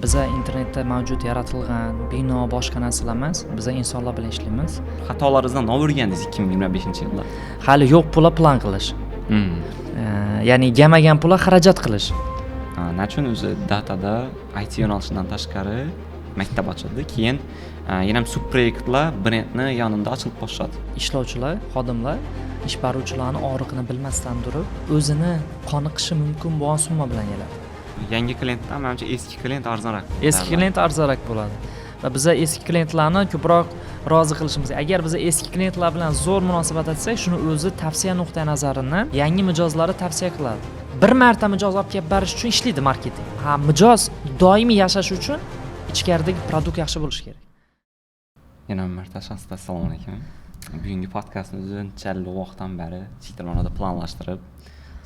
Biza internetda mavjud yaratilgan bino boshqa narsalar emas, biza insonlar bilan ishlaymiz. Xatolaringizdan nima o'rgandingiz 2025-yilda? Hali yo'q pulga plan qilish. Ya'ni gamagan pulga xarajat qilish. Nachun o'zi datada IT yo'nalishidan tashqari maktab ochildi. Keyin yana ham subproyektlar brendni yonida ochilib boshladi. Ishlovchilar, xodimlar ish beruvchilarning og'riqni bilmasdan turib, o'zini qoniqishi mumkin bo'lgan summa bilan keladi. Yangi klientdan menimcha eski klient arzonroq. Eski klient arzonroq bo'ladi. Va biza eski klientlarni ko'proq rozi qilishimiz. Agar biza eski klientlar bilan zo'r munosabat etsak, shuni o'zi tavsiya nuqtai nazarini yangi mijozlari tavsiya qiladi. Bir marta mijoz olib kelib berish uchun ishlaydi marketing. Mijoz doimiy yashash uchun ichkaridagi produkt yaxshi bo'lishi kerak. Yana bir marta assalomu alaykum. Bugungi podkastimizni challi vaqtdan beri cheklanada planlashtirib,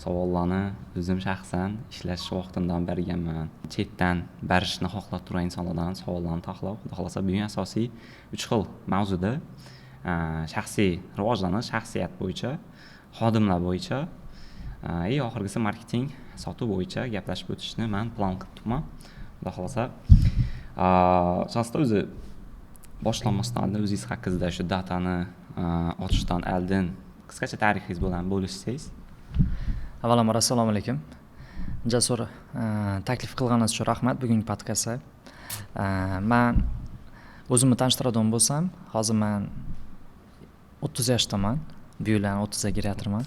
savollarni o'zim shaxsan ishlash vaqtimdan berganman. Chetdan berishni xohlab turgan insonlardan savollarni tahlil, xudo xolasa bugun asosiy 3 xil mavzuda shaxsiy rivojlanish, shaxsiyat bo'yicha, xodimlar bo'yicha oxirgisi marketing, sotuv bo'yicha gaplashib o'tishni men plan qilib turman. Xudo xolasa aslida o'zi boshlanmasdan oldin o'zingiz haqingizda shu datani ochishdan oldin qisqacha tarifingiz bilan bo'lishsangiz. Avvalambor assalomu alaykum. Jasur taklif qilganingiz uchun rahmat bugungi podkastga. Men o'zimni tanishtiradigan bo'lsam, hozir men 30 yoshdaman. Bu yil 30 ga kirayotirman.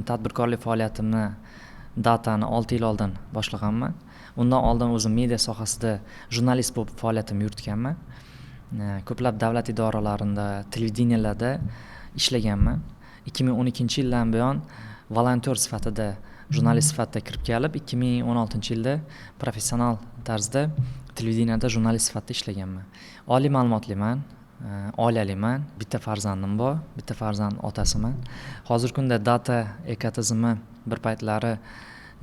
Tadbirkorlik faoliyatimni datani 6 yil oldin boshlaganman. Undan oldin o'zim media sohasida jurnalist bo'lib faoliyatimni yuritganman. Ko'plab davlat idoralarida, televideniyalarda ishlaganman. 2012-yildan buyon volontyor sifatida, jurnalist sifatida kirib kelib, 2016-yilda professional tarzda televideniyada jurnalist sifatida ishlaganman. Oliy ma'lumotliman, oilaliman, bitta farzandim bor, bitta farzand otasiman. Hozirgi kunda data ekotizimi bir paytlari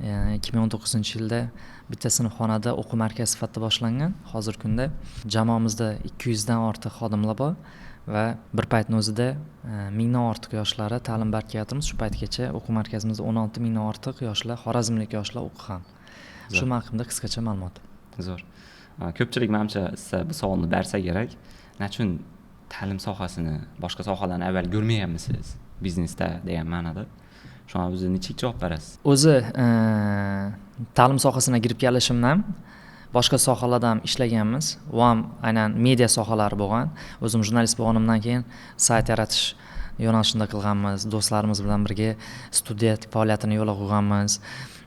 2019-yilda bitta sinfxonada o'quv markazi sifatida boshlangan. Hozirgi kunda jamoamizda 200 dan ortiq xodimlar bor va bir paytning o'zida 1000 dan ortiq yoshlar ta'lim berkayapmiz. Shu paytgacha o'quv markazimizda 16 mingdan ortiq yoshlar, xorazmlik yoshlar o'qigan. Shu haqida qisqacha ma'lumot. Zo'r. Ko'pchilik menimcha sizga bu savolni bersa kerak. Nachun ta'lim sohasini boshqa sohalardan avval ko'rmaganmisiz biznesda degan ma'noda. Shuna o'zi nechik javob berasiz? O'zi ta'lim sohasiga kirib kelishimdan boshqa sohalarda ham ishlaganmiz. Va ham aynan media sohalari bo'lgan. O'zim jurnalist bo'lganimdan keyin sayt yaratish yo'nalishida qilganmiz. Do'stlarimiz bilan birga studiya faoliyatini yo'lga qo'yganmiz.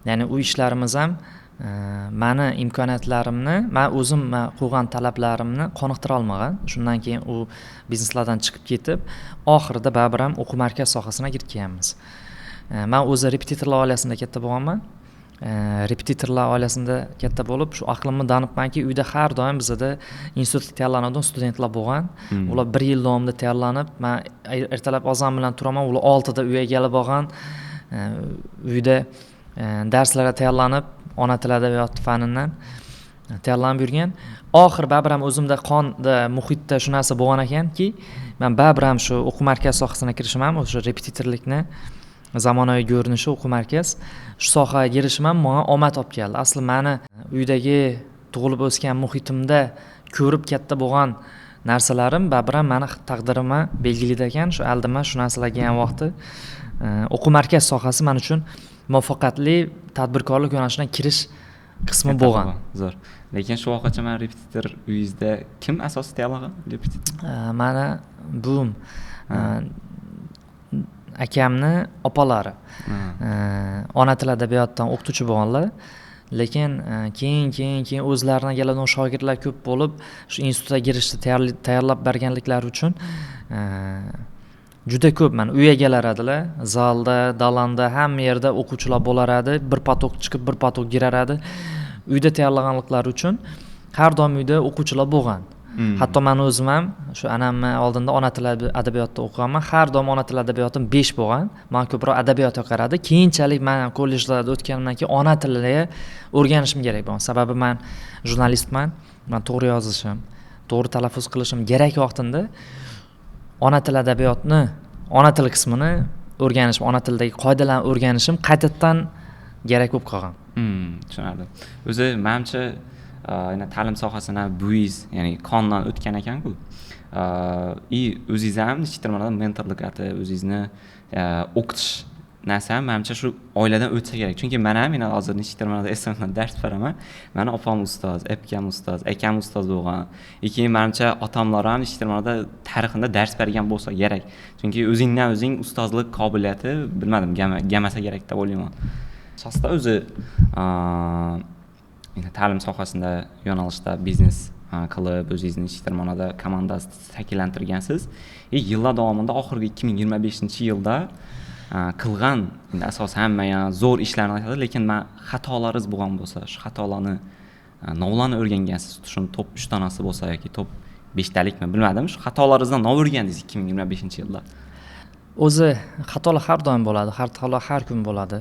Ya'ni u ishlarimiz ham meni imkoniyatlarimni, men o'zim qo'ygan talablarimni qoniqtira olmagan. Shundan keyin u bizneslardan chiqib ketib, oxirida baribir ham o'quv markaz sohasiga kirib kelganmiz. Men o'zi repetitorlar oilasida katta bo'lganman. Repetitorlar oilasida katta bo'lib, shu aqlimni danibmanki, uyda har doim bizda institutga tayyorlanadigan studentlar bo'lgan. Ular 1 yil davomida tayyorlanib, men ertalab azon bilan turaman, ular 6 da uyga kelib olgan. Uyda darslarga tayyorlanib, ona tili adabiyot fanidan tayyorlanib yurgan. Oxir baribir ham o'zimda qonda, muhitda shu narsa bo'lgan ekanki, men baribir ham shu o'quv markaz sohasiga kirishim ham o'sha repetitorlikni zamonaviy ko'rinishi o'quv markaz shu sohaga kirishim ham menga omad olib keldi. Asli meni uydagi tug'ilib o'sgan muhitimda ko'rib katta bo'lgan narsalarim baribir ham meni taqdirimni belgiladi ekan. Shu aldima shu narsalarga kelgan vaqti o'quv markaz sohasi men uchun muvaffaqiyatli tadbirkorlik yo'nalishidan kirish qismi bo'lgan. Zo'r. Lekin shu vaqtgacha men repetitor uyingizda kim asosiy tayyorlagan repetitor? Mana buvim, akamni opalari ona tili adabiyotdan o'qituvchi bo'lganlar. Lekin keyin o'zlariga keladigan shogirdlar ko'p bo'lib, shu institutga kirishni tayyorlab berganliklari uchun juda ko'p men uyga kelar edilar. Zalda, dalanda, hamma yerda o'quvchilar bo'lar edi. Bir patok chiqib, bir patok girar edi. Uyda tayyorlaganliklari uchun har doim uyda o'quvchilar bo'lgan. Hatto men o'zim ham shu anamni oldinda ona tili adabiyotda o'qiganman. Har doim ona tili adabiyotim 5 bo'lgan. Men ko'proq adabiyotga qaradi. Keyinchalik men kollejlarda o'tganimdan keyin ona tiliga o'rganishim kerak bo'lgan. Sababi men jurnalistman. Men to'g'ri yozishim, to'g'ri talaffuz qilishim kerak vaqtida ona tili adabiyotni, ona tili qismini o'rganishim, ona tilidagi qoidalarni o'rganishim qaytadan kerak bo'lib qolgan. Tushunarli. O'zi menimcha yana ta'lim sohasini bo'yiz, ya'ni qondan o'tgan ekan-ku. O'zingiz ham nichidir ma'noda mentorlik ati o'zingizni o'qitish narsa ham menimcha shu oiladan o'tsa kerak. Chunki men ham hozir nichidir ma'noda esimdan dars beraman. Meni opam ustoz, akam ustoz, akam ustoz bo'lgan. Keyin menimcha otamlar ham nichidir ma'noda tarixida dars bergan bo'lsa kerak. Chunki o'zingdan o'zing ustozlik qobiliyati bilmadim, gamasa kerak deb o'ylayman. Shaxsda o'zi ta'lim sohasida yo'nalishda biznes qilib o'zingizni nichidir ma'noda komandasi shakllantirgansiz. Yillar davomida oxirgi 2025-yilda qilgan asosan hamma ham zo'r ishlarni aytadi, lekin men xatolaringiz bo'lgan bo'lsa, shu xatolarni novlarni o'rgangansiz, shuni top 3 tanasi bo'lsa yoki top 5 talikmi bilmadim, shu xatolaringizdan nov o'rgandingiz 2025-yilda. O'zi xatolar har doim bo'ladi, xatolar har kun bo'ladi.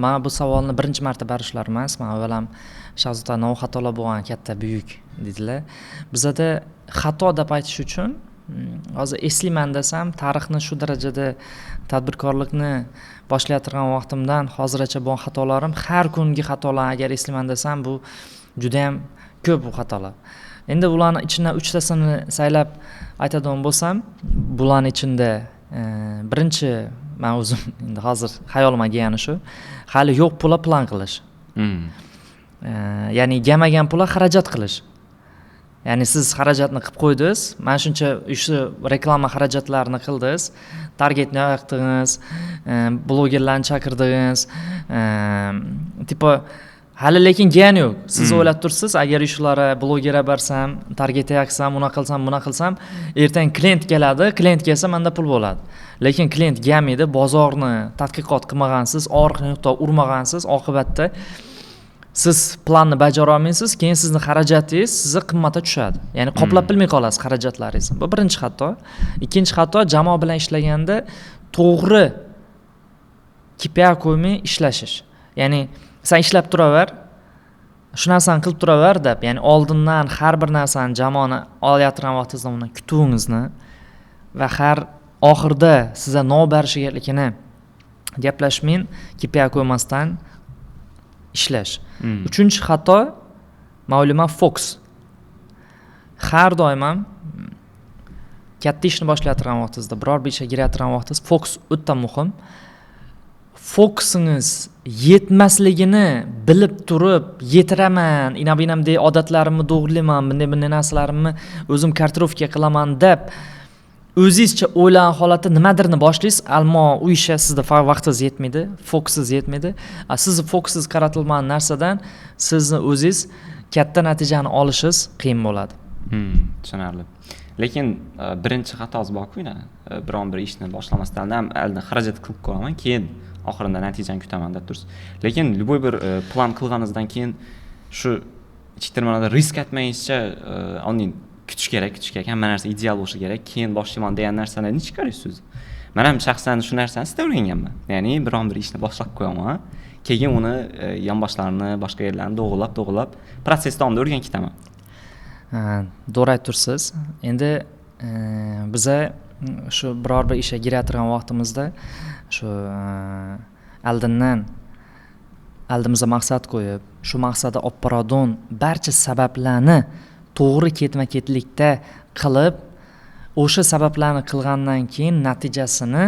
Men bu savolni birinchi marta berishlar emas, men avval ham Shahzod nov xatolar bo'lgan katta buyuk dedilar. Bizda xato deb aytish uchun hozir eslayman desam, tarixni shu darajada tadbirkorlikni boshlayotgan vaqtimdan hozirgacha bo'lgan xatolarim, har kungi xatolar agar eslayman desam, bu juda ham ko'p bu xatolar. Endi ularning ichidan 3 tasini saylab aytadigan bo'lsam, bularning ichida birinchi men o'zim endi hozir xayolimga kelgani shu, hali yo'q pulga plan qilish. Ya'ni gamagan pulga xarajat qilish. Ya'ni siz xarajatni qilib qo'ydingiz, mana shuncha shu reklama xarajatlarini qildingiz, targetni yoqdingiz, blogerlarni chaqirdingiz, tipo hali lekin gani yo'q. Siz o'ylab tursiz, agar shularga blogera bersam, targetga yoqsam, buna qilsam, ertaga klient keladi, klient kelsa menda pul bo'ladi. Lekin klient kelmaydi, bozorni tadqiqot qilmagansiz, oriq nuqta urmagansiz, oqibatda siz planni bajara olmaysiz, keyin sizni xarajatingiz sizni qimmatga tushadi. Ya'ni qoplab bilmay qolasiz xarajatlaringizni. Bu birinchi xato. Ikkinchi xato, jamoa bilan ishlaganda to'g'ri KPI qo'ymay ishlashish. Ya'ni sen ishlab turaver, shu narsani qilib turaver deb, ya'ni oldindan har bir narsani jamoani olayotgan vaqtingizda uni kutuvingizni va har oxirida sizga nov berishigaligini gaplashmang, KPI qo'ymasdan ishlash. Uchinchi xato ma'lumot fokus. Har doim ham katta ishni boshlayotgan vaqtingizda, biror bir ishga girayotgan vaqtingiz fokus o'ta muhim. Fokusingiz yetmasligini bilib turib, yetiraman, inabinamdek odatlarimni to'g'rilayman, bunday narsalarimni o'zim kartirovka qilaman deb o'zingizcha o'ylagan holatda nimadirni boshlaysiz, ammo u ishga sizda vaqtingiz yetmaydi, fokusingiz yetmaydi. Sizni fokusingiz qaratilmagan narsadan sizni o'zingiz katta natijani olishingiz qiyin bo'ladi. Tushunarli. Lekin birinchi xatosi bor-ku, biron bir ishni boshlamasdan oldin xarajat qilib ko'raman, keyin oxirida natijani kutaman deb tursiz. Lekin любой bir plan qilganingizdan keyin shu ichki ma'noda risk etmayingizcha, uni kutish kerak, hamma narsa ideal bo'lishi kerak, keyin boshlayman degan narsalarni nechta ko'rasiz? Men ham shaxsan shu narsani sizdan o'rganganman. Ya'ni biron bir ishni boshlab qo'yaman, keyin uni yonboshlarini, boshqa yerlarni to'g'rilab, prosess davomida o'rganib ketaman. To'g'ri aytibsiz. Endi biza shu biror bir ishga girayotgan vaqtimizda shu oldimizga maqsad qo'yib, shu maqsadga olib boradigan barcha sabablarni to'g'ri ketma-ketlikda qilib, o'sha sabablarni qilgandan keyin natijasini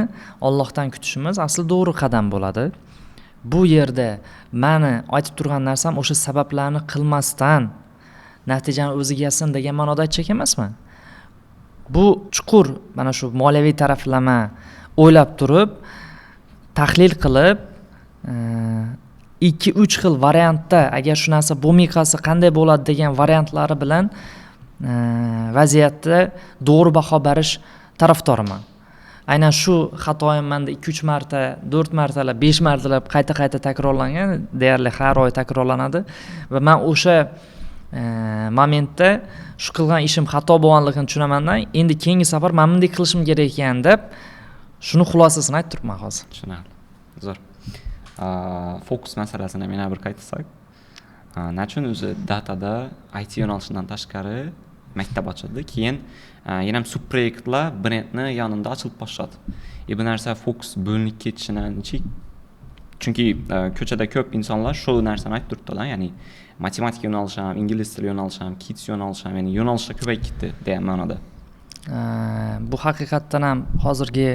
Allohdan kutishimiz asli to'g'ri qadam bo'ladi. Bu yerda meni aytib turgan narsam o'sha sabablarni qilmasdan natijani o'ziga yetsin degan ma'noda aytmoqchi emasman. Bu chuqur mana shu moliyaviy taraflama o'ylab turib, tahlil qilib, 2-3 xil variantda agar shu narsa bo'lmay qolsa qanday bo'ladi degan variantlari bilan vaziyatda to'g'ri baho berish tarafdoriman. Aynan shu xatoyim menda 2-3 marta, 4 martalab, 5 martalab qayta takrorlangan, deyarli har oy takrorlanadi va men o'sha momentda shu qilgan ishim xato bo'lganligini tushunamandan, endi keyingi safar men bunday qilishim kerak ekan deb shuni xulosasini aytib turibman hozir. Tushunarli. Zo'r. Fokus masalasini yana bir qaytsak. Nachun o'zi datada IT yo'nalishidan tashqari maktab ochildi, keyin yana ham subproyektlar brendni yonida ochilib boshladi. Bu narsa fokus bo'linib ketishini chunki ko'chada ko'p insonlar shu narsani aytib turibdilar, ya'ni matematika yo'nalishi ham, ingliz tili yo'nalishi ham, kids yo'nalishi ham, ya'ni yo'nalishlar ko'payib ketdi degan ma'noda. Bu haqiqatdan ham hozirgi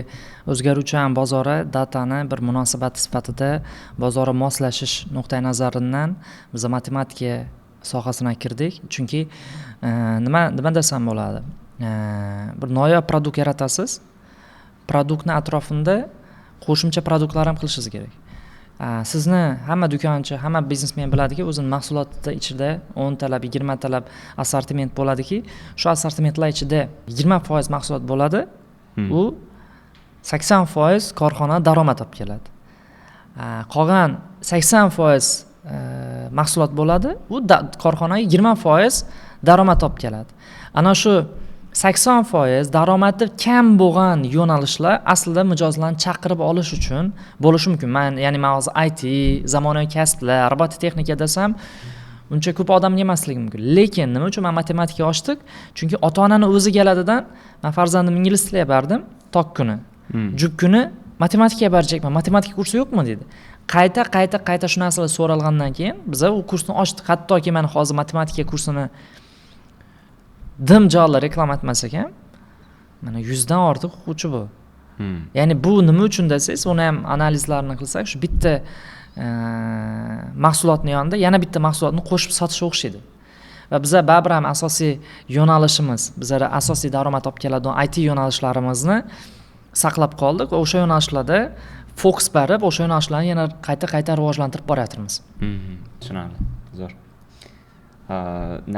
o'zgaruvchan bozori datani bir munosabati sifatida bozori moslashish nuqtai nazaridan biz matematika sohasina kirdik. Chunki nima desam bo'ladi? Bir noyob produkt yaratasiz. Produktni atrofida qo'shimcha produktlar ham qilishingiz kerak. Sizni hamma do'konchi, hamma biznesmen biladiki, o'zining mahsuloti ichida 10 talab, 20 talab assortiment bo'ladiki, shu assortimentlar ichida 20% mahsulot bo'ladi. U 80% korxona daromad olib keladi. Qolgan 80% mahsulot bo'ladi, u korxonaga 20% daromad olib keladi. Ana shu 80% daromadi kam bo'lgan yo'nalishlar aslida mijozlarni chaqirib olish uchun bo'lishi mumkin. Ya'ni men hozir IT, zamonaviy kasblar, robototexnika desam, uncha ko'p odam yemasligi mumkin. Lekin nima uchun men matematika ochdik? Chunki ota-onani o'zi galadidan men farzandim ingliz tiliga berdim, tok kuni. Jub kuni matematikaga berajakman. Matematika kursi yo'qmi dedi. Qayta shu narsalar so'ralgandan keyin biz u kursni ochdik. Hattoki men hozir matematika kursini dimjoli reklama etmasak ham, mana 100 dan ortiq o'quvchi bu. Ya'ni bu nima uchun desangiz, uni ham analizlarini qilsak, shu bitta mahsulotning yonida yana bitta mahsulotni qo'shib sotishga o'xshaydi. Va bizlar baribir ham asosiy yo'nalishimiz, bizlar asosiy daromad olib keladigan IT yo'nalishlarimizni saqlab qoldik va o'sha yo'nalishlarda fokus berib, o'sha yo'nalishlarni yana qayta rivojlantirib boryapmiz. Tushunarli. Zo'r.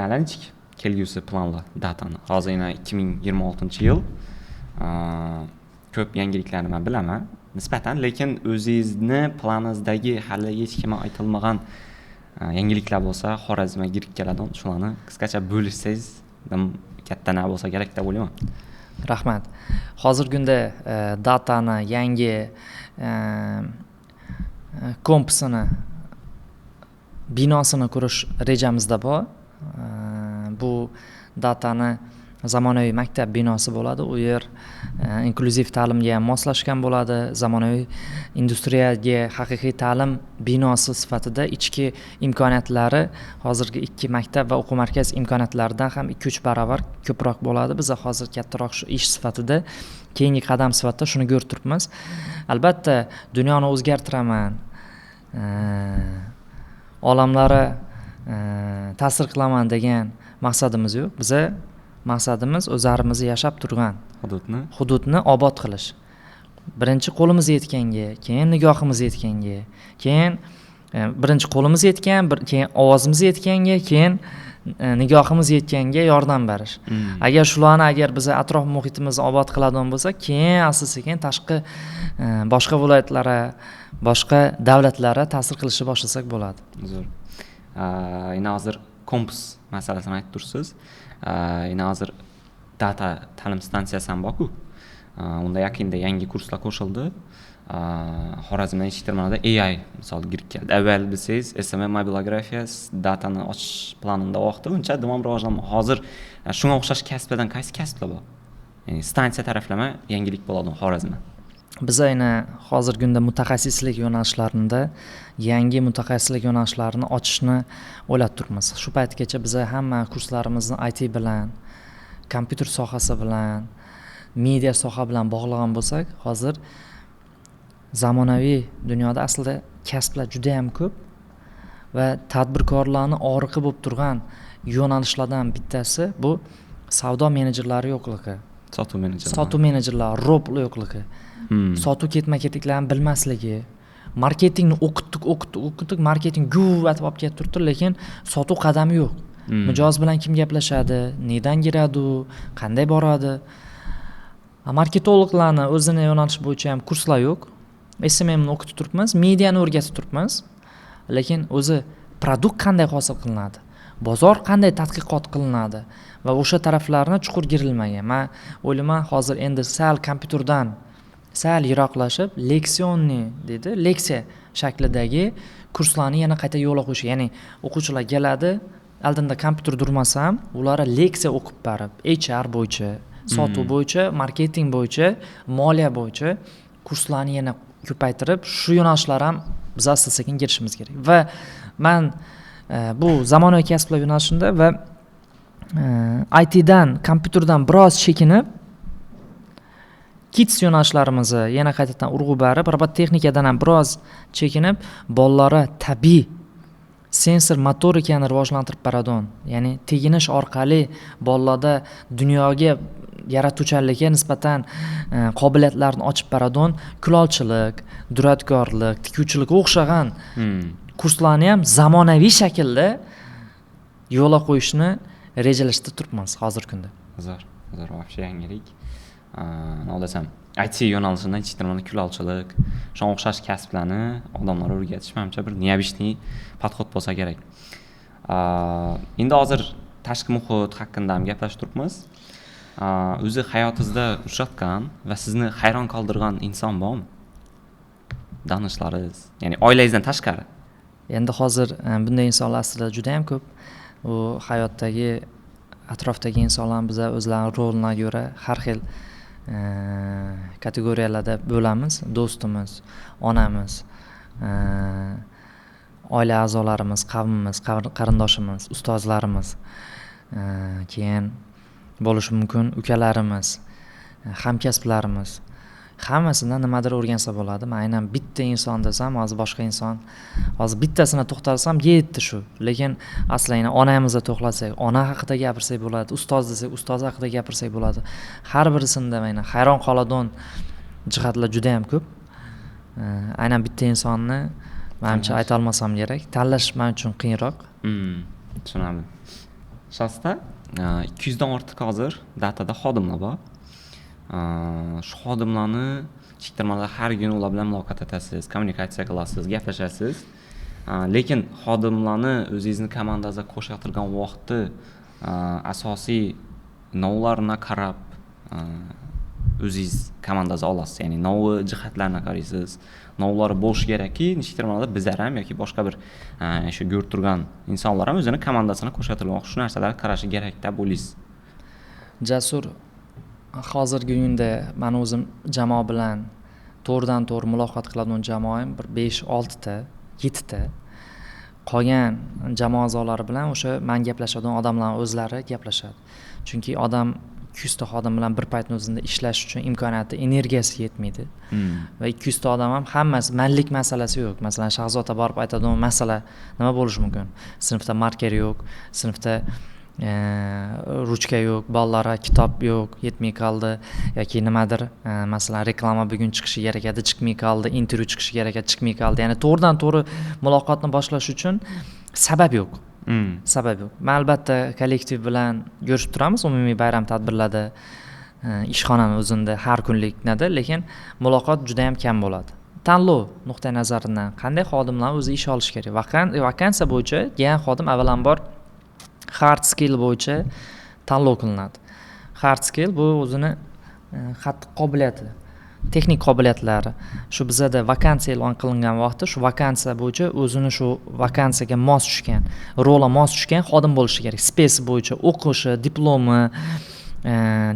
Nalanchik kelgusi planlar datani. Hozir yana 2026-yil. Ko'p yangiliklarni men bilaman nisbatan, lekin o'zingizni planingizdagi hali hech kimga aytilmagan yangiliklar bo'lsa, Xorazmga kirib keladi, shularni qisqacha bo'lishsangiz, katta na bo'lsa kerak deb o'ylayman. Rahmat. Hozirgi kunda datani yangi kompasini binosini qurish rejamizda bor. Bu datani zamonaviy maktab binosi bo'ladi. U yer inklyuziv ta'limga ham moslashgan bo'ladi. Zamonaviy industriyaga haqiqiy ta'lim binosi sifatida ichki imkoniyatlari hozirgi 2 maktab va o'quv markaz imkoniyatlaridan ham 2-3 barobar ko'proq bo'ladi. Biz hozir kattaroq shu ish sifatida, keyingi qadam sifatida shuni ko'rib turibmiz. Albatta, dunyoni o'zgartiraman, olamlari ta'sir qilaman degan maqsadimiz yo'q. Biza maqsadimiz o'zlarimizni yashab turgan hududni obod qilish. Birinchi qo'limiz yetganga, keyin nigohimiz yetganga, keyin birinchi qo'limiz yetgan, keyin ovozimiz yetganga, keyin nigohimiz yetganga yordam berish. Agar shularni biz atrof muhitimizni obod qiladigan bo'lsak, keyin asta-sekin tashqi boshqa viloyatlara, boshqa davlatlarga ta'sir qilishni boshlasak bo'ladi. Zo'r. Yana hozir kompas masalasini aytib tursiz. Yana hozir data ta'lim stansiyasi ham bor-ku. Unda yaqinda yangi kurslar qo'shildi. Xorazmda eshittirmada AI misol kirib keldi. Avval bilsangiz SMM mobilografiya datani ochish planida vaqtda uncha davom rivojlanmoqda. Hozir shunga o'xshash kasblardan qaysi kasblar bor? Ya'ni stansiya taraflama yangilik bo'ladi Xorazmda. Biz ayni hozirgi kunda mutaxassislik yo'nalishlarida yangi mutaxassislik yo'nalishlarini ochishni o'ylab turibmiz. Shu paytgacha biz hamma kurslarimizni IT bilan, kompyuter sohasi bilan, media soha bilan bog'lagan bo'lsak, hozir zamonaviy dunyoda aslida kasblar juda ham ko'p va tadbirkorlarni og'riqi bo'lib turgan yo'nalishlardan bittasi bu savdo menejerlari yo'qligi. Sotuv menejerlari, robotlar yo'qligi. Sotuv ketma-ketliklarni bilmasligi, marketingni o'qitdik, marketing atib olib kelib turibdi, lekin sotuv qadami yo'q. Mijoz bilan kim gaplashadi, nedan kiradi, qanday boradi? Marketologlarni o'zini yo'nalish bo'yicha ham kurslar yo'q. SMMni o'qitib turibmiz, mediani o'rgatib turibmiz, lekin o'zi produkt qanday hosil qilinadi, bozor qanday tadqiqot qilinadi va o'sha taraflarni chuqur girilmagan. Men o'ylayman, hozir endi sal kompyuterdan sal yiroqlashib, leksiya shaklidagi kurslarni yana qayta yo'lga qo'yish. Ya'ni o'quvchilar keladi, oldinda kompyuter durmasa ham, ular leksiya o'qib berib, HR bo'yicha, sotuv bo'yicha, marketing bo'yicha, moliya bo'yicha kurslarni yana ko'paytirib, shu yo'nalishlar ham biz asta sekin kirishimiz kerak. Va men bu zamonaviy kasblar yo'nalishida va ITdan, kompyuterdan biroz chekinib, kids yo'nalishlarimizni yana qaytadan urg'u berib, robototexnikadan ham biroz chekinib, bolalarga tabiiy sensor motorikani rivojlantirib beradigan, ya'ni teginish orqali bolalarda dunyoga yaratuvchanlikka nisbatan qobiliyatlarni ochib beradigan kulolchilik, duradgorlik, tikuvchilikka o'xshagan kurslarni ham zamonaviy shaklda yo'lga qo'yishni rejalashtirib turibmiz hozirgi kunda. Zo'r вообще yangilik. Nima desam, IT yo'nalishidan chiqtirmani kulolchilik, shunga o'xshash kasblarni odamlarga o'rgatish menimcha bir необычный подход bo'lsa kerak. Endi hozir tashqi muhit haqida ham gaplashib turibmiz. O'zi hayotingizda uchratgan va sizni hayron qoldirgan inson bormi? Danishlaringiz, ya'ni oilangizdan tashqari. Endi hozir bunday insonlar aslida juda ham ko'p. U hayotdagi atrofdagi insonlar biz o'zlarining rolina ko'ra har xil kategoriyalarda bo'lamiz. Do'stimiz, onamiz, oila a'zolarimiz, qavmimiz, qarindoshimiz, ustozlarimiz, keyin bo'lishi mumkin ukalarimiz, hamkasblarimiz. Hammasidan nimadir o'rgansa bo'ladi. Men aynan bitta inson desam, hozir boshqa inson, hozir bittasini to'xtalsam yetti shu. Lekin aslida onamizga to'xtalsak, ona haqida gapirsak bo'ladi, ustoz desak, ustoz haqida gapirsak bo'ladi. Har birisida men hayron qoladigan jihatlar juda ham ko'p. Aynan bitta insonni menimcha ayta olmasam kerak. Tanlash men uchun qiyinroq. Tushunaman. Shasta 200 dan ortiq hozir datada xodimlar bor. Shu xodimlarni chektirmada har kuni ular bilan muloqot etasiz, kommunikatsiya qilasiz, gaplashasiz. Lekin xodimlarni o'zingizni komandangizga qo'shayotgan vaqtda asosiy novlarni qarab o'zingiz komandangizga olasiz, ya'ni novi jihatlarni qaraysiz. Novlar bo'lishi kerakki, chektirmada bizlar ham yoki boshqa bir shu ko'rib turgan insonlar ham o'zini komandasini qo'shayotgan vaqt shu narsalarga qarashi kerak deb o'ylaysiz. Jasur, hozirgi kunda men o'zim jamoa bilan to'g'ridan-to'g'ri muloqot qiladigan jamoam bir 5-6 ta, 7 ta. Qolgan jamoa a'zolari bilan o'sha men gaplashadigan odamlar o'zlari gaplashadi. Chunki odam 200 ta xodim bilan bir paytning o'zida ishlash uchun imkoniyati, energiyasi yetmaydi. Va 200 ta odam ham hammasi manlik masalasi yo'q. Masalan, Shahzodga borib aytadigan masala nima bo'lishi mumkin? Sinfda marker yo'q, sinfda ruchka yo'q, bolalarga kitob yo'q, yetmay qoldi yoki nimadir, masalan, reklama bugun chiqishi kerak edi, chiqmay qoldi, intervyu chiqishi kerak edi, chiqmay qoldi. Ya'ni to'g'ridan-to'g'ri muloqotni boshlash uchun sabab yo'q. Sabab yo'q. Men albatta kollektiv bilan ko'rishib turamiz umumiy bayram tadbirlarda, ishxonani o'zida har kunlik nada, lekin muloqot juda ham kam bo'ladi. Tanlov nuqtai nazaridan qanday xodimlar o'zi ish olish kerak? Vakansiya bo'yicha kelgan xodim avvalambor hard skill bo'yicha tanlov qilinadi. Hard skill bu o'zini qattiq qobiliyati, texnik qobiliyatlari. Shu bizada vakansiya e'lon qilingan vaqtda shu vakansiya bo'yicha o'zini shu vakansiyaga mos tushgan, rolga mos tushgan xodim bo'lishi kerak. Space bo'yicha o'qishi, diplomi,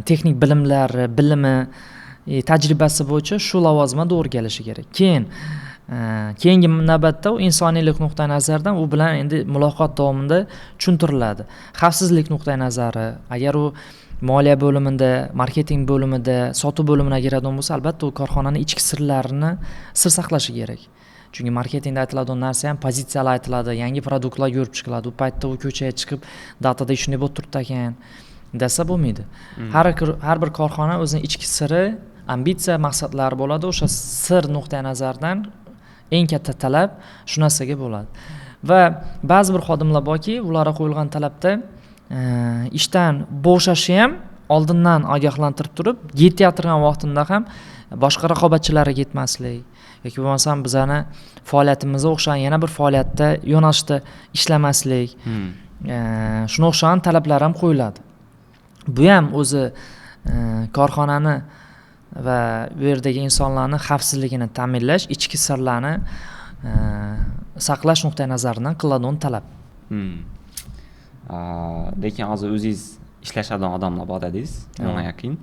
texnik bilimlari, bilimi, tajribasi bo'yicha shu lavozimga to'g'ri kelishi kerak. Keyingi navbatda u insoniylik nuqtai nazaridan u bilan endi muloqot davomida tushuntiriladi. Xavfsizlik nuqtai nazari, agar u moliya bo'limida, marketing bo'limida, sotuv bo'limiga kiradigan bo'lsa, albatta u korxonaning ichki sirlarini sir saqlashi kerak. Chunki marketingda aytiladigan narsa ham pozitsiyalar aytiladi, yangi produktlar ko'rib chiqiladi. U paytda u ko'chaga chiqib, datada shunday bo'lib turibdi ekan desa bo'lmaydi. Har bir korxona o'zining ichki siri, ambitsiya, maqsadlari bo'ladi. O'sha sir nuqtai nazaridan eng katta talab shu narsaga bo'ladi. Va ba'zi bir xodimlar borki, ularga qo'yilgan talabda ishdan bo'shashi ham oldindan ogohlantirib turib, yetayotgan vaqtida ham boshqa raqobatchilarga ketmaslik yoki bo'lmasam bizani faoliyatimizga o'xshagan yana bir faoliyatda yo'nalishda ishlamaslik, shunga o'xshagan talablar ham qo'yiladi. Bu ham o'zi korxonani va bu yerdagi insonlarning xavfsizligini ta'minlash, ichki sirlarni saqlash nuqtai nazaridan qiladigan talab. Lekin hozir o'zingiz ishlashadigan odamlar bor dedingiz, yana yaqin.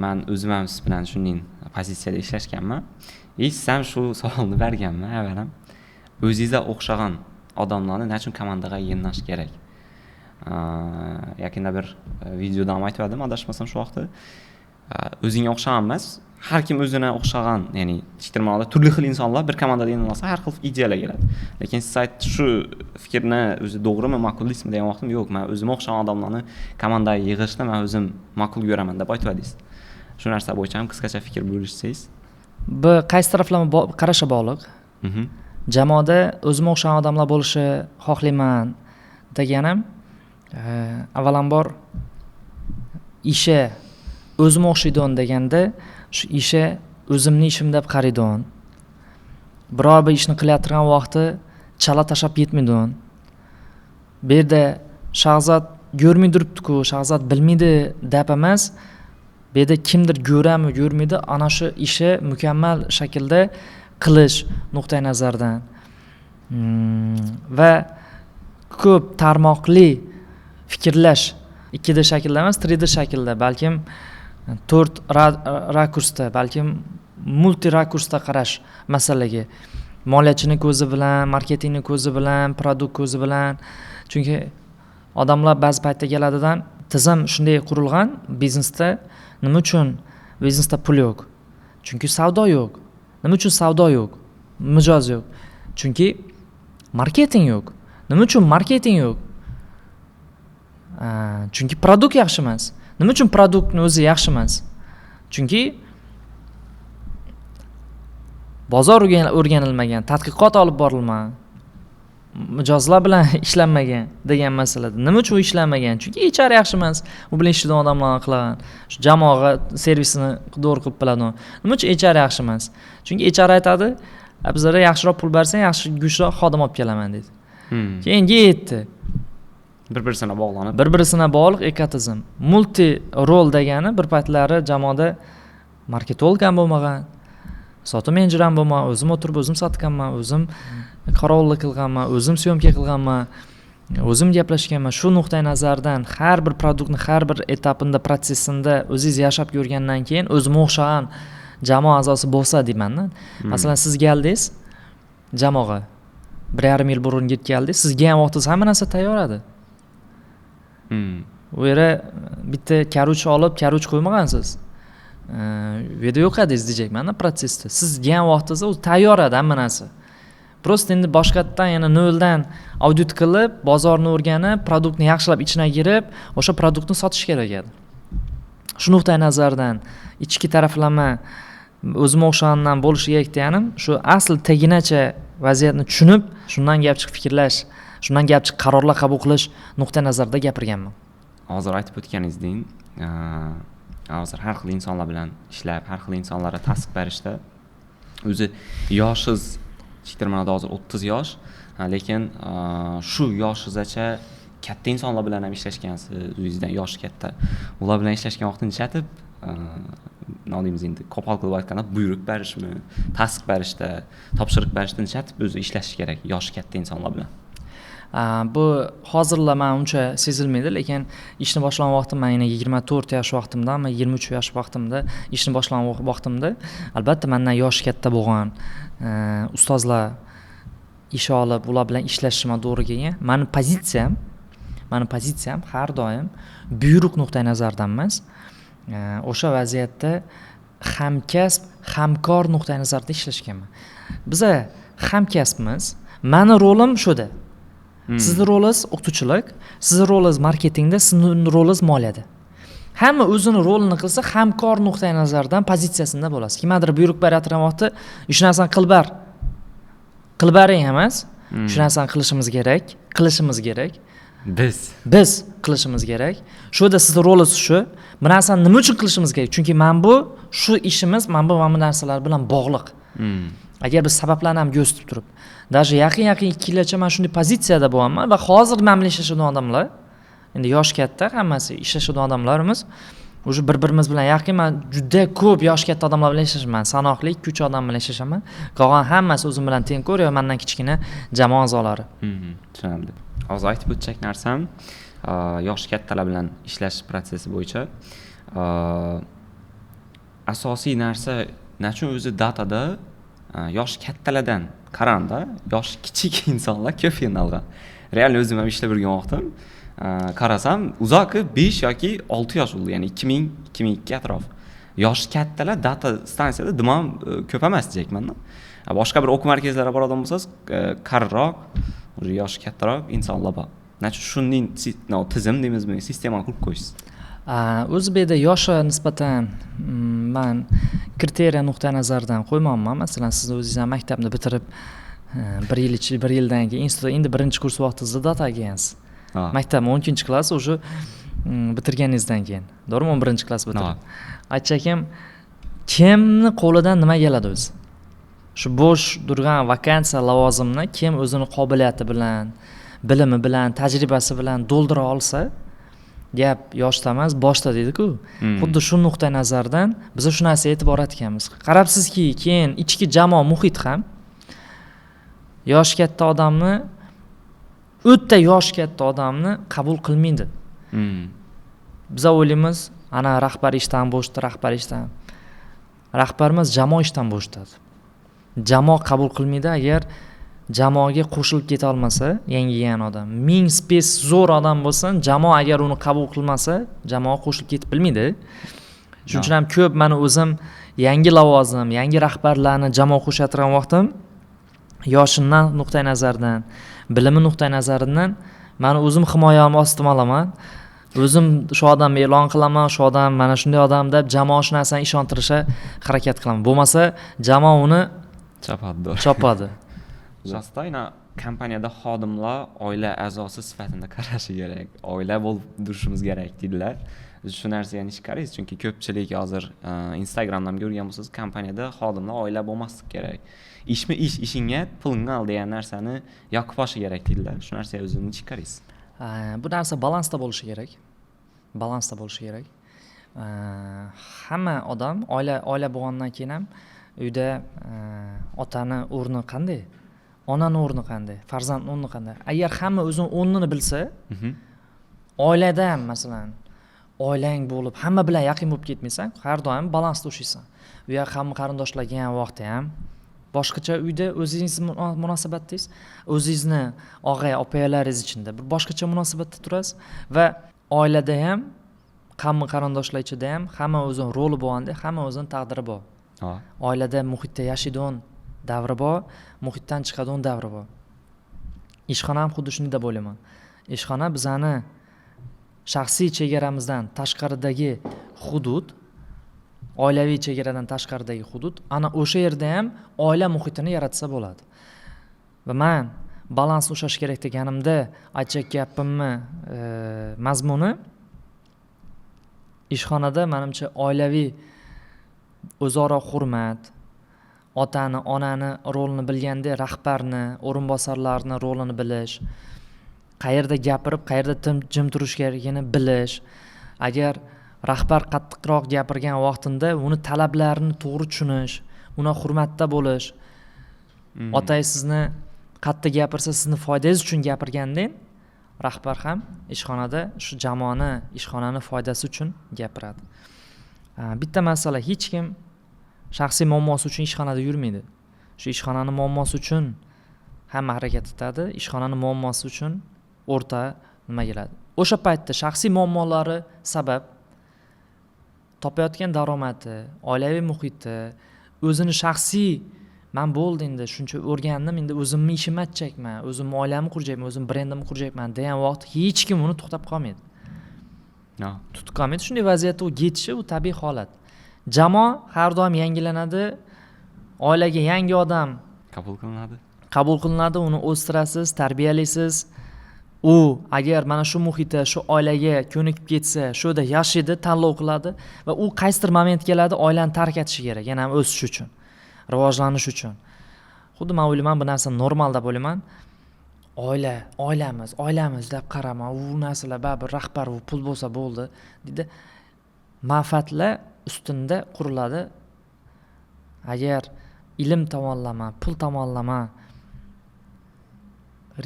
Men o'zim ham siz bilan shunday pozitsiyada ishlashganman. Siz ham shu savolni berganman avvalam. O'zingizga o'xshagan odamlarni nechun komandaga yemlash kerak? Yaqinda bir videoda ham aytdim, adashmasam shu vaqtda. O'zingga o'xshagan emas, har kim o'zine o'xshagan, ya'ni ijtimoiyda turli xil insonlar bir komandada yemlansa, har xil ideyalar keladi. Lekin siz shu fikrni o'zi to'g'rimi, ma'qul deysizmi degan vaqtim yo'q. Men o'zimga o'xshagan odamlarni komandaga yig'ishni men o'zim ma'qul ko'raman deb aytdingiz. Shu narsa bo'yicha ham qisqacha fikr bo'lishsangiz. Bu qaysi taraflama qarashga bog'liq. Jamoada o'zimga o'xshagan odamlar bo'lishi xohlayman deganim, avvalambor ishi o'zimga o'xshaydigan deganda, shu ishi o'zimning ishim deb qaraydigan. Biror bir ishni qilayotgan vaqti chala tashab yetmaydigan. Bu yerda shahzod ko'rmay turibdi-ku, shahzod bilmaydi deb emas, bu yerda kimdir ko'rami, ko'rmaydi, ana shu ishi mukammal shaklda qilish nuqtai nazardan va ko'p tarmoqli fikrlash 2D shaklda emas, 3D shaklda, balkim 4 rakursda, balkim multi rakursda qarash masalaga. Moliyachining ko'zi bilan, marketingning ko'zi bilan, produkt ko'zi bilan. Chunki odamlar ba'zi paytda keladidan, tizim shunday qurilgan biznesda, nima uchun biznesda pul yo'q? Chunki savdo yo'q. Nima uchun savdo yo'q? Mijoz yo'q. Chunki marketing yo'q. Nima uchun marketing yo'q? Chunki produkt yaxshi emas. Nima uchun produktning o'zi yaxshi emas? Chunki bozor o'rganilmagan, tadqiqot olib borilmagan, mijozlar bilan ishlanmagan degan masalada. Nima uchun ishlanmagan? Chunki HR yaxshi emas. U bilan ishlaydigan odamlar qilgan. Shu jamoa servisini to'g'ri qilib biladi. Nima uchun HR yaxshi emas? Chunki HR aytadi, bizlarga yaxshiroq pul bersang, yaxshi kuchliroq xodim olib kelaman deydi. Keyin yetdi. Bir-birisina bog'liq ekotizim. Multi rol degani bir paytlari jamoada marketolog ham bo'lmagan, sotuv menejeri ham bo'lmagan, o'zim o'tirib o'zim sotganman, o'zim qarovullik qilganman, o'zim syomka qilganman, o'zim gaplashganman. Shu nuqtai nazardan har bir produktni har bir etapida, protsessida o'zingiz yashab ko'rgandan keyin o'zimga o'xshagan jamoa a'zosi bo'lsa deyman-da. Masalan, siz keldingiz jamoaga 1,5 yil burun keldingiz, sizga ham vaqtingiz hamma narsa tayyor edi. U yerda bitta karuch olib, karuch qo'ymagansiz. Video yo'q edingiz deyman-da protsessda. Sizga ham vaqtingiz o'zi tayyor edi hamma narsa. Prosta endi boshqatdan yana noldan audit qilib, bozorni o'rganib, produktni yaxshilab ichine girib, o'sha produktni sotish kerak edi. Shu nuqtai nazardan ichki taraflama o'zimga o'xshagandan bo'lishi kerak deganim, shu asl taginacha vaziyatni tushunib, shundan gap chiqib fikrlash, shundan gap chiqib qarorlar qabul qilish nuqtai nazarida gapirganman. Hozir aytib o'tganingizdek, hozir har xil insonlar bilan ishlab, har xil insonlarga task berishda o'zi yoshingiz chiqtirmada hozir 30 yosh, lekin shu yoshingizgacha katta insonlar bilan ham ishlashgansiz, o'zingizdan yoshi katta. Ular bilan ishlashgan vaqtni chatib, nima deymiz endi, qo'pol qilib aytganda buyruq berishmi, task berishda, topshiriq berishda chatib o'zi ishlash kerak yoshi katta insonlar bilan. Bu hozirlar men uncha sezilmaydi, lekin ishni boshlagan vaqtim men yana 24 yosh vaqtimda, men 23 yosh vaqtimda ishni boshlagan vaqtimda albatta mendan yoshi katta bo'lgan ustozlar ish olib, ular bilan ishlashim to'g'ri kelgan. Meni pozitsiyam har doim buyruq nuqtai nazardan emas. O'sha vaziyatda hamkasb, hamkor nuqtai nazarda ishlashganman. Biza hamkasbmiz. Meni rolim shuda. Sizning rolingiz o'qituvchilik, sizning rolingiz marketingda, sizning rolingiz moliyada. Hamma o'zini rolini qilsa, hamkor nuqtai nazardan pozitsiyasida bo'lasiz. Kimdir buyruq berayotgan vaqtda, shu narsani qilib baring emas, shu narsani qilishimiz kerak. Biz qilishimiz kerak. Shunda sizning rolingiz shu. Bu narsani nima uchun qilishimiz kerak? Chunki shu ishimiz mana bu narsalar bilan bog'liq. Agar biz sabablarni ham ko'rsatib turib, даже yaqin 2 yilgacha men shunday pozitsiyada bo'laman va hozir men bilan ishlashadigan odamlar, endi yosh katta, hammasi ishlashadigan odamlarimiz, o'sha bir-birimiz bilan yaqin. Men juda ko'p yosh katta odamlar bilan ishlashaman, sanoqli 2-3 odam bilan ishlashaman. Qolgan hammasi o'zim bilan tengqur yo mendan kichkina jamoa a'zolari. Tushunarli. Hozir aytib o'tsak narsam, yosh kattalar bilan ishlash protsessi bo'yicha asosiy narsa nachun o'zi datada yoshi kattalardan qaraganda yoshi kichik insonlar ko'p qiynalgan. Real o'zim ham ishlab yurgan vaqtim qarasam uzoqi 5 yoki 6 yosh bo'ldi, ya'ni 2000-2002 atrof. Yoshi kattalar data stansiyada dimam ko'p emas deyapman. Boshqa bir o'quv markazlariga boradigan bo'lsangiz, qariroq, yoshi kattaroq insonlar bor. Nachun shunning tizim deymizmi, sistemani qurib qo'ysiz. O'zi bu yerda yoshi nisbatan men kriteriya nuqtai nazaridan qo'ymayman. Masalan, siz o'zingiz ham maktabni bitirib 1 yildan keyin institutda endi birinchi kurs vaqtingizda data ekansiz. Maktabni 12-klass o'sha bitirganingizdan keyin, to'g'rimi? 11-klass bitirib. Aytchakim, kimni qo'lidan nima keladi o'zi? Shu bo'sh turgan vakansiya lavozimni kim o'zini qobiliyati bilan, bilimi bilan, tajribasi bilan to'ldira olsa, gap yoshda emas, boshda deydi-ku. Xuddi shu nuqtai nazardan biz shu narsaga e'tibor etganmiz. Qarabsizki, keyin ichki jamoa muhit ham yosh katta odamni, o'ta yosh katta odamni qabul qilmaydi. Biz o'ylaymiz, ana rahbar ishdan bo'shdi, rahbar ishdan. Rahbarimiz jamoa ishdan bo'shtadi. Jamoa qabul qilmaydi agar jamoaga qo'shilib keta olmasa, yangigan odam. 1000 spes zo'r odam bo'lsin, jamoa agar uni qabul qilmasa, jamoa qo'shilib ketib bilmaydi. Shuning uchun ham ko'p meni o'zim yangi lavozim, yangi rahbarlarni jamoa qo'shayotgan vaqtim yoshidan nuqtai nazardan, bilimi nuqtai nazaridan meni o'zim himoyam ostim olaman. O'zim shu odamni e'lon qilaman, shu odam mana shunday odam deb jamoa shu narsani ishontirishga harakat qilaman. Bo'lmasa jamoa uni chopadi. Jastayna kompaniyada xodimlar oila a'zosi sifatida qarashi kerak. Oila bo'lib turishimiz kerak deydilar. Shu narsaga ish qaraysiz, chunki ko'pchilik hozir Instagramdan ko'rgan bo'lsangiz, kompaniyada xodimlar oila bo'lmasligi kerak. Ishmi ish, ishingga pulingni al degan narsani yoqib olishi kerak deydilar. Shu narsaga o'zingiz ish qaraysiz. Bu narsa balansda bo'lishi kerak. Hamma odam oila bo'lgandan keyin ham uyda otani o'rni qanday? Onani o'rni qanday? Farzandning o'rni qanday? Agar hamma o'zining o'rnini bilsa, oilada ham masalan, oilang bo'lib, hamma bilan yaqin bo'lib ketmaysan, har doim balansda o'shaysan. Uyga hamma qarindoshlar kelgan vaqtda ham boshqacha uyda o'zingiz munosabatdasiz, o'zingizni og'ay, opalaringiz ichida bir boshqacha munosabatda turasiz va oilada ham, hamma qarindoshlar ichida ham hamma o'zining roli bo'lganda, hamma o'zining taqdiri bor. Oilada muhitda yashaydigan davri bor, muhitdan chiqadigan davri bor. Ishxona ham xuddi shunday deb o'ylayman. Ishxona bizani shaxsiy chegaramizdan tashqaridagi hudud, oilaviy chegaradan tashqaridagi hudud, ana o'sha yerda ham oila muhitini yaratsa bo'ladi. Va men balans ushlash kerak deganimda aytgan gapimni mazmuni ishxonada menimcha oilaviy o'zaro hurmat, otani, onani rolini bilganda rahbarni, o'rinbosarlarni rolini bilish, qayerda gapirib, qayerda jim turish kerakligini bilish. Agar rahbar qattiqroq gapirgan vaqtida uni talablarini to'g'ri tushunish, una hurmatda bo'lish. Otangiz sizni qattiq gapirsa, sizni foydangiz uchun gapirgandan rahbar ham ishxonada shu jamoani, ishxonani foydasi uchun gapiradi. Bitta masala, hech kim shaxsiy muammosi uchun ishxonada yurmaydi. Shu ishxonani muammosi uchun hamma harakat etadi, ishxonani muammosi uchun o'rta nima keladi. O'sha paytda shaxsiy muammolari sabab topayotgan daromadi, oilaviy muhiti, o'zini shaxsiy men bo'ldi endi shuncha o'rgandim, endi o'zimni ishimni achchakman, o'zimni oilamni qurjayman, o'zim brendimni qurjayman degan vaqt hech kim uni to'xtab qolmaydi. Tutib qolmaydi. Shunday vaziyatda u ketishi u tabiiy holat. Jamoa har doim yangilanadi. Oilaga yangi odam qabul qilinadi, uni o'stirasiz, tarbiyalaysiz. U agar mana shu muhitda, shu oilaga ko'nikib ketsa, shu yerda yashaydi, tanlov qiladi va u qaysidir moment keladi, oilani tark etishi kerak, yana ham o'sish uchun, rivojlanish uchun. Xuddi men o'ylayman, bu narsa normal deb o'ylayman. Oilamiz deb qarama, u narsalar baribir rahbar u pul bo'lsa bo'ldi, deydi. Manfaatlar ustunda quriladi. Agar ilm tomonlama, pul tomonlama,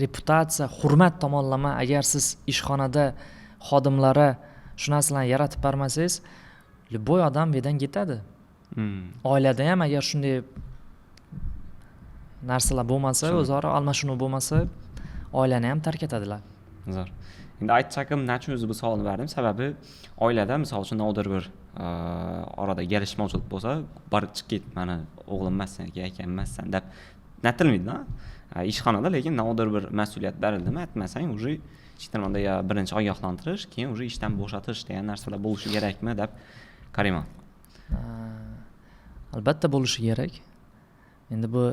reputatsiya, hurmat tomonlama agar siz ishxonada xodimlari shu narsalarni yaratib bermasangiz, любой odam bu yerdan ketadi. Oilada ham agar shunday narsalar bo'lmasa, o'zaro almashinuv bo'lmasa, oilani ham tark etadilar. Zo'r. Endi aytsakim, nechun o'zi bu savolni berdim? Sababi oilada misol uchun nodir bir orada kelishmovchilik bo'lsa, borib chiqib ket, mani o'g'lim emassan, akam emassan deb natilmaydi-da. Ishxonada lekin nodir bir mas'uliyat berildimi, aytmasang, уже chiqtirmanda ya birinchi ogohlantirish, keyin уже ishdan bo'shatish degan narsalar bo'lishi kerakmi deb qarayman. Albatta bo'lishi kerak. Endi bu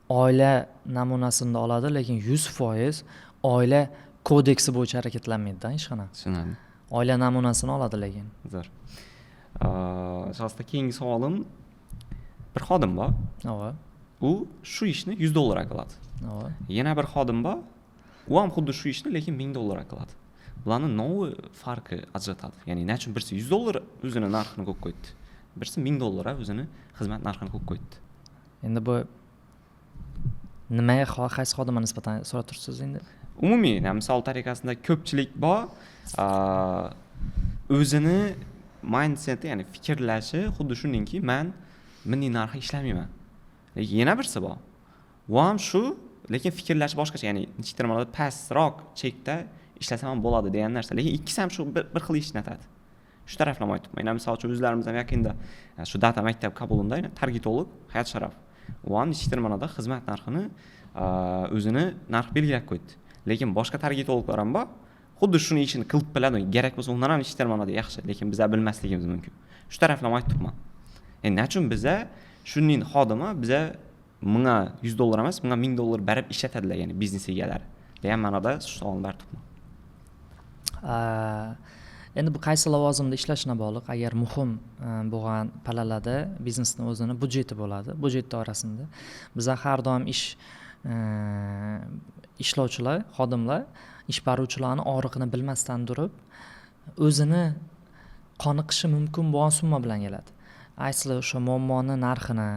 oila namunasini oladi, lekin 100% oila kodeksi bo'yicha harakatlanmaydi-da ishxona. Tushunadi. Oila namunasini oladi lekin. Zo'r. Aslida keyingi savolim, bir xodim bor. U shu ishni $100 qiladi. Yana bir xodim bor. U ham xuddi shu ishni lekin $1000 qiladi. Bularning nomi farqi ajratadi. Ya'ni nechun birisi $100 o'zini narxini qo'yib qo'ydi. Birisi $1000 o'zini xizmat narxini qo'yib qo'ydi. Endi bu nimaga qaysi xodimga nisbatan so'rab tursiz endi? Umumiy, misol tariqasida ko'pchilik bor, o'zini mindseti, ya'ni fikrlashi xuddi shuningki, men milliy narxda ishlamayman. Lekin yana birisi bor. U ham shu, lekin fikrlashi boshqacha, ya'ni nechta ma'noda pastroq chekda ishlasam ham bo'ladi degan narsa. Lekin ikkisi ham shu bir xil ishni aytadi. Shu taraflama aytibman. Mana misol uchun o'zlarimiz ham yaqinda shu data maktab qabulida targetolog Hayot Sharaf. U ham nechta ma'noda xizmat narxini o'zini narx belgilab qo'ydi. Lekin boshqa targetologlar ham bor. Xuddi shuni ishini qilib biladi. Kerak bo'lsa undan ham nechta ma'noda yaxshi, lekin biz bilmasligimiz mumkin. Shu taraflama aytibman. Endi nechun biza shuning xodimi biza menga $100 emas, menga $1000 berib ishlatadilar, ya'ni biznes egalari degan ma'noda savolni beribman. Endi bu qaysi lavozimda ishlashina bog'liq. Agar muhim bo'lgan palalarda biznesning o'zini budjeti bo'ladi. Budjet doirasida biz har doim ishlovchilar, xodimlar ish beruvchilarni og'riqni bilmasdan turib, o'zini qoniqishi mumkin bo'lgan summa bilan keladi. Asli o'sha muammoni narxini,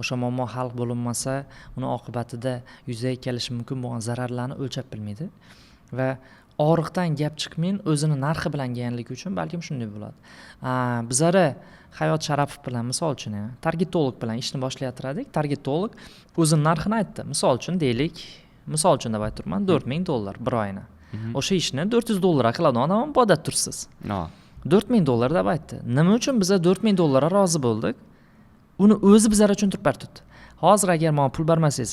o'sha muammo hal bo'linmasa, uni oqibatida yuzaga kelishi mumkin bo'lgan zararlarni o'lchab bilmaydi va og'riqdan gap chiqmayin, o'zini narxi bilan kelganligi uchun balkim shunday bo'ladi. Bizlari Hayot Sharafov bilan misol uchun targetolog bilan ishni boshlayotgandik. Targetolog o'zining narxini aytdi. Misol uchun deylik, misol uchun deb aytibman, $4000 bir oyni. O'sha ishni $400 qiladigan odam boda tursiz. $4000 deb aytdi. Nima uchun biz $4000 rozi bo'ldik? Uni o'zi bizlar uchun turib tutdi. Hozir agar menga pul bermasangiz,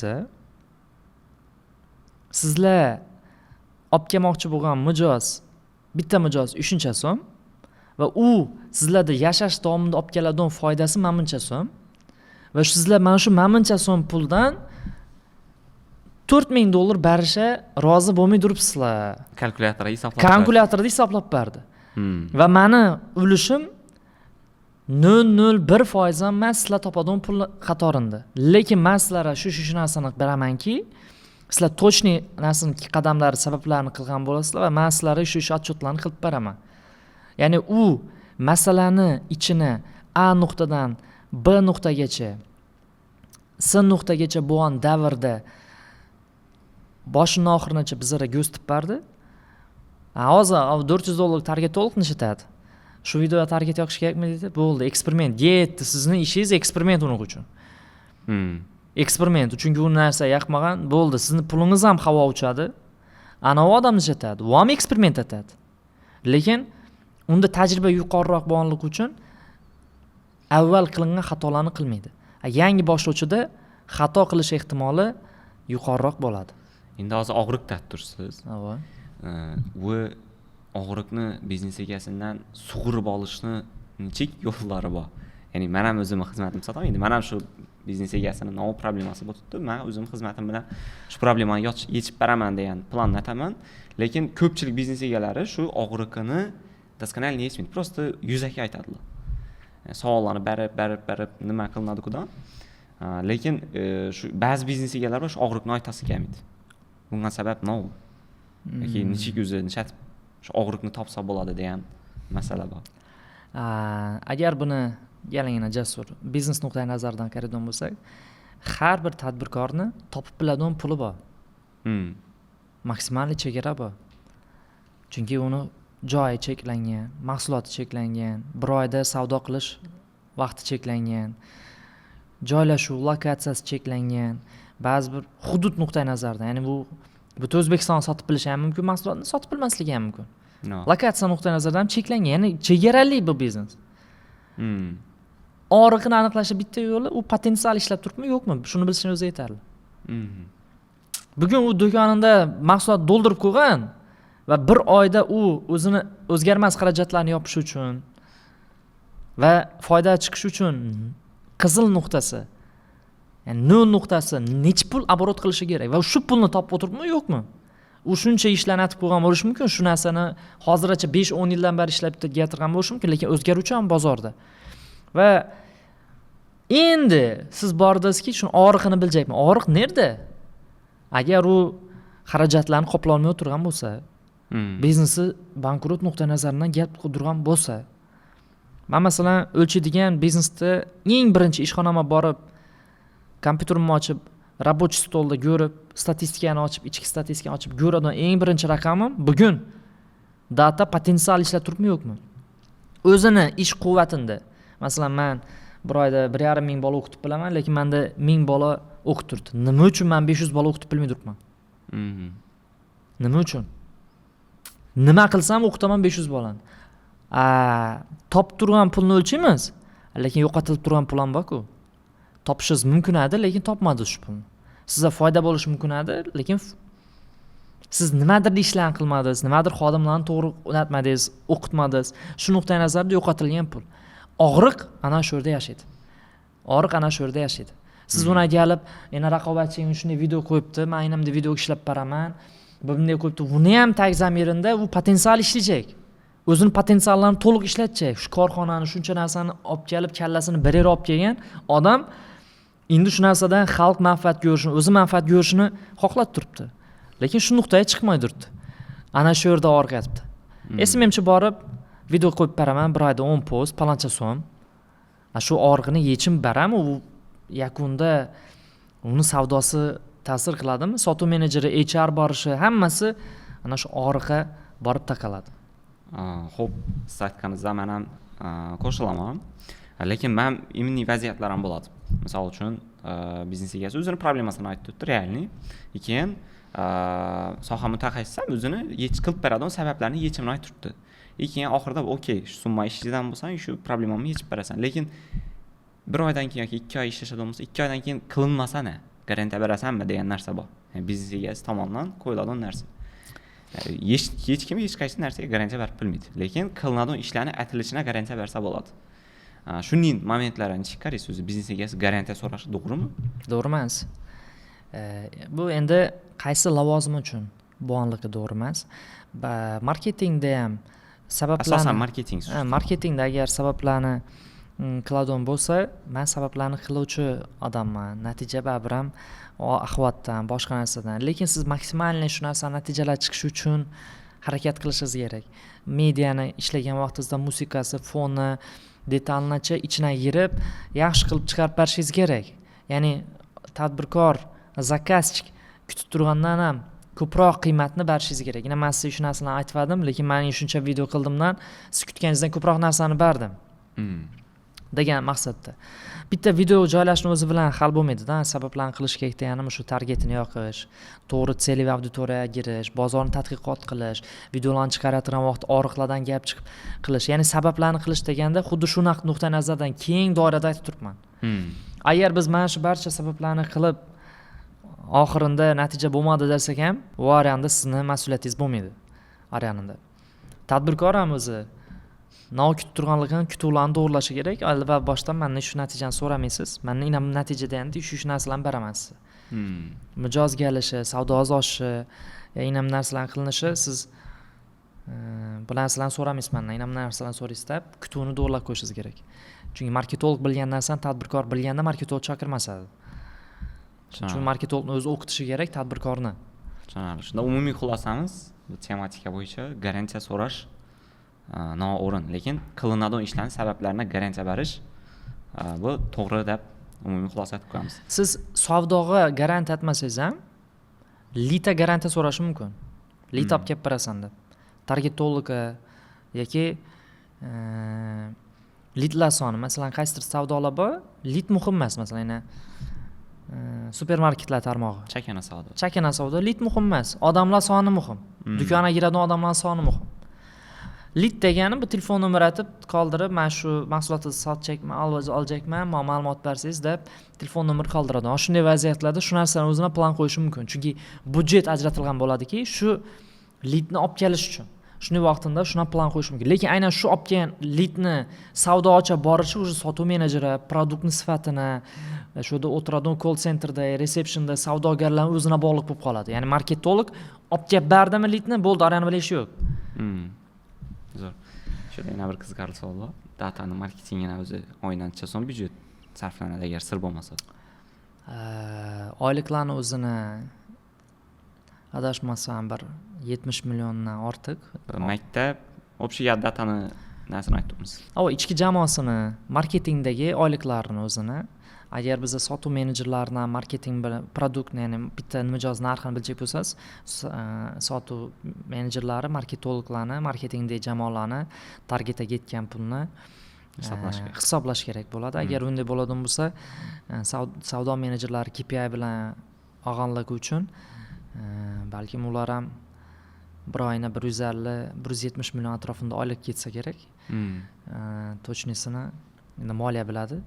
sizlar olib kelmoqchi bo'lgan mijoz, bitta mijoz 3 so'm va u sizlarda yashash davomida olib keladigan foydasi mamnuncha so'm va sizlar mana shu mamnuncha so'm puldan $4000 berishga rozi bo'lmay turibsizlar. Kalkulyatorda hisoblab berdi. Va meni ulushim 0.01% ham men sizlar topadigan pul qatorida. Lekin men sizlarga shu narsani beramanki, sizlar точный narsani qadamlari, sabablarini qilgan bo'lasizlar va men sizlarga shu otchotlarni qilib beraman. Ya'ni u masalani ichini A nuqtadan B nuqtagacha, S nuqtagacha bo'lgan davrda boshidan oxirigacha bizlarga ko'rsatib berdi. Hozir $400 targetolog nishitadi. Shu videoda target yoqish kerakmi dedi. Bo'ldi, eksperiment. Yetdi, sizning ishingiz eksperiment uning uchun. Eksperiment, chunki u narsa yoqmagan, bo'ldi, sizning pulingiz ham havo uchadi. Ana u odam nishitadi, u ham eksperiment etadi. Lekin unda tajriba yuqoriroq bo'lganligi uchun avval qilingan xatolarni qilmaydi. Yangi boshlovchida xato qilish ehtimoli yuqoriroq bo'ladi. Endi hozir og'riq tatib tursiz. Bu og'riqni biznes egasidan sug'urib olishni nechik yo'llari bor. Ya'ni men ham o'zimni xizmatimni sotaman. Endi men ham shu biznes egasini nima problemasi bo'libdi. Men o'zim xizmatim bilan shu problemani yechib beraman degan planni aytaman. Lekin ko'pchilik biznes egalari shu og'riqni doskонально yechmaydi. Просто yuzaki aytadilar. Savollarni berib nima qilinadi-kudan. Lekin shu ba'zi biznes egalari shu og'riqni aytasi kelmaydi. Bunga sabab nima? Yoki nechik o'zi nishat shu og'riqni topsa bo'ladi degan masala bor. Agar buni yalangina jasur biznes nuqtai nazaridan qaraydigan bo'lsak, har bir tadbirkorni topib biladigan puli bor. Maksimal chegara bor. Chunki uni joyi cheklangan, mahsuloti cheklangan, bir oyda savdo qilish vaqti cheklangan, joylashuv lokatsiyasi cheklangan, ba'zi bir hudud nuqtai nazaridan, ya'ni bu butun O'zbekistonni sotib bilishi ham mumkin, mahsulotni sotib bilmasligi ham mumkin. No. Lokatsiya nuqtai nazaridan ham cheklangan, ya'ni chegarali bu biznes. Hmm. Og'riqni aniqlashning bitta yo'li u potensial ishlab turibmi, yo'qmi? Shuni bilishing o'zi yetarli. Hmm. Bugun u do'konida mahsulot doldurib qo'ygan va bir oyda u o'zini o'zgarmas xarajatlarni yopish uchun va foyda chiqish uchun qizil nuqtasi, ya'ni nol nuqtasi necha pul оборот qilishi kerak va shu pulni topib o'tiribmi, yo'qmi? U shuncha ishlanatib qo'ygan bo'lishi mumkin, shu narsani hozirgacha 5-10 yildan beri ishlab keltirgan bo'lishi mumkin, lekin o'zgaruvchi ham bozorda. Va endi siz bordingizki, shu og'riqni biljayapman. Og'riq nerda? Agar u xarajatlarni qoplay olmay o'tirgan bo'lsa, biznesi bankrot nuqtai nazaridan gap qurdirgan bo'lsa, men masalan o'lchaydigan biznesda eng birinchi ishxonama borib, kompyuterimni ochib, рабочий stolda ko'rib, statistikani ochib, ichki statistikani ochib ko'radigan eng birinchi raqamim bugun data potensial ishlab turibmi, yo'qmi? O'zini ish quvvatida. Masalan, men bir oyda 1,5 ming bola o'qitib bilaman, lekin menda 1000 bola o'qib turibdi. Nima uchun men 500 bola o'qitib bilmay turibman? Nima uchun? Nima qilsam o'qitaman 500 bolani. Topib turgan pulni o'lchaymiz, lekin yo'qotilib turgan pul ham bor-ku. Topishingiz mumkin edi, lekin topmadingiz shu pulni. Sizga foyda bo'lishi mumkin edi, lekin siz nimadir ishlarni qilmadingiz, nimadir xodimlarni to'g'ri o'rgatmadingiz, o'qitmadingiz. Shu nuqtai nazardan yo'qotilgan pul. Og'riq ana shu yerda yashaydi. Og'riq ana shu yerda yashaydi. Siz uni kelib, yana raqobatchining shunday video qo'yibdi, men aynamda video ishlab baraman. Bunday qo'yibdi. Buni ham tag zamirinda u potensial ishlayajak. O'zini potensiallarini to'liq ishlatjak. Shu korxonani shuncha narsani olib kelib, kallasini bir yere olib kelgan odam endi shu narsadan xalq manfaat ko'rishini, o'zi manfaat ko'rishini xohlab turibdi. Lekin shu nuqtaga chiqmay turibdi. Ana shu yerda og'riq yotibdi. SMMchi borib video qo'yib beraman, bir oyda 10 post, palancha so'm. Shu og'riqni yechim berami, u yakunda uni savdosi ta'sir qiladimi? Sotuv menejeri, HR borishi, hammasi ana shu og'riqqa borib taqaladi. Xo'p, siz aytganingizda men ham qo'shilaman. Lekin men immuniy vaziyatlar ham bo'ladi. Misol uchun, biznes egasi o'zini problemasini aytib turibdi, realniy. Keyin soha mutaxassisi ham o'zini qilib beradigan sabablarni yechimini aytib turibdi. Keyin oxirida okey, shu summa ishlaydigan bo'lsang, shu problemamni yechib berasan. Lekin bir oydan keyin yoki 2 oy ishlashadigan bo'lsa, 2 oydan keyin qilinmasana, garantiya berasanmi degan narsa bor. Ya'ni biznes egasi tomonidan qo'yiladigan narsa. Hech kim hech qaysi narsaga garantiya berib bilmaydi. Lekin qilinadigan ishlarni aytilishiga garantiya bersa bo'ladi. Shuning momentlarini chiqarasiz, o'zi biznes egasi garantiya so'rashi to'g'rimi? To'g'ri emas. Bu endi qaysi lavozim uchun bo'lganligi to'g'ri emas. Marketingda ham sabablarni asosan marketing. Marketingda agar sabablarni qiladigan bo'lsa, men sabablarni qiluvchi odamman. Natija baribir ham ahvatdan, boshqa narsadan. Lekin siz maksimalniy shu narsa natijalar chiqishi uchun harakat qilishingiz kerak. Mediani ishlagan vaqtingizda musiqasi, foni, detalnacha ichidan yirib, yaxshi qilib chiqarib berishingiz kerak. Ya'ni tadbirkor, zakazchik kutib turgandan ham ko'proq qiymatni berishingiz kerak. Yana men sizga shu narsalarni aytvadim, lekin men shuncha video qildimdan siz kutganingizdan ko'proq narsani berdim. Degan maqsadda. Bitta video joylashni o'zi bilan hal bo'lmaydi-da, sabablarni qilish kerak deganim shu targetini yoqish, to'g'ri selliy auditoriyaga girish, bozorni tadqiqot qilish, videolarni chiqarayotgan vaqt og'riqlardan gap chiqib qilish. Ya'ni sabablarni qilish deganda xuddi shu nuqtai nazardan keng doirada aytib turibman. Agar biz mana shu barcha sabablarni qilib oxirinda natija bo'lmadi desak ham, u oranda sizni mas'uliyatingiz bo'lmaydi. Oranda. Tadbirkor ham o'zi kutib turganligini kutuvlarni to'g'irlashi kerak. Albatta boshdan mendan shu natijani so'ramaysiz. Mendan inam natijada endi shu narsalarni beraman sizga. Mijozga alishi, savdoz oshishi, inam narsalarni qilinishi siz bu narsalarni so'ramaysiz mendan. Inam narsalarni so'raysiz deb kutuvni to'g'irlab qo'yishingiz kerak. Chunki marketolog bilgan narsani tadbirkor bilganda marketolog chaqirmasadi. Chunki marketologni o'zi o'qitishi kerak tadbirkorni. Tushunarli. Shunda umumiy xulosamiz bu tematika bo'yicha garantiya so'rash noo'rin, lekin qilinadigan ishlarning sabablarini garantiya berish bu to'g'ri deb umumiy xulosa qilib qo'yamiz. Siz savdoga garantiya etmasangiz ham lita garantiya so'rashi mumkin. Lita olib kelib berasan deb. Targetologga yoki lidlar soni, masalan qaysidir savdolar bor, lid muhim emas, masalan supermarketlar tarmog'i, Chakana savdo. chakana savdo, lid muhim emas, odamlar soni muhim, do'konga kiradigan odamlar soni muhim. Lid degani bu telefon nomer aytib qoldirib, men shu mahsulotni sotjakman, oljakman, ma'lumot bersangiz deb telefon nomer qoldiradi. Shunday vaziyatlarda shu narsani o'zini plan qo'yish mumkin, chunki budjet ajratilgan bo'ladiki, shu lidni olib kelish uchun. Shunday vaqtida shuna plan qo'yish mumkin. Lekin aynan shu olib kelgan lidni savdochi borishi o'sha sotuv menejeri produktni sifatini, shu yerda o'tiradigan call centerda, receptionda savdogarlar o'zina bog'liq bo'lib qoladi. Ya'ni marketolog olib kelib berdimi lidni, bo'ldi, orani bilishi yo'q. Zo'r. Shunda yana bir qiziqarli savol bor. Datani marketingini o'zi oyidan necha so'm byudjet sarflanadi agar sir bo'lmasa? Oyliklarni o'zini adashmasam bir 70 milliondan ortiq. Maktab общий datani nasini aytibmiz. Ichki jamoasini, marketingdagi oyliklarini o'zini, agar biz sotuv menejerlaridan marketing bilan produktni, ya'ni bitta mijoz narxini bilajak bo'lsangiz, sotuv menejerlari, marketologlarni, marketingdagi jamoalarni targetga yetgan pulni hisoblash kerak bo'ladi. Agar unday bo'ladigan bo'lsa, savdo menejerlari KPI bilan olganligi uchun balkim ular ham bir oyina 150-170 million atrofida oylik ketsa kerak. Точныйsini endi moliya biladi.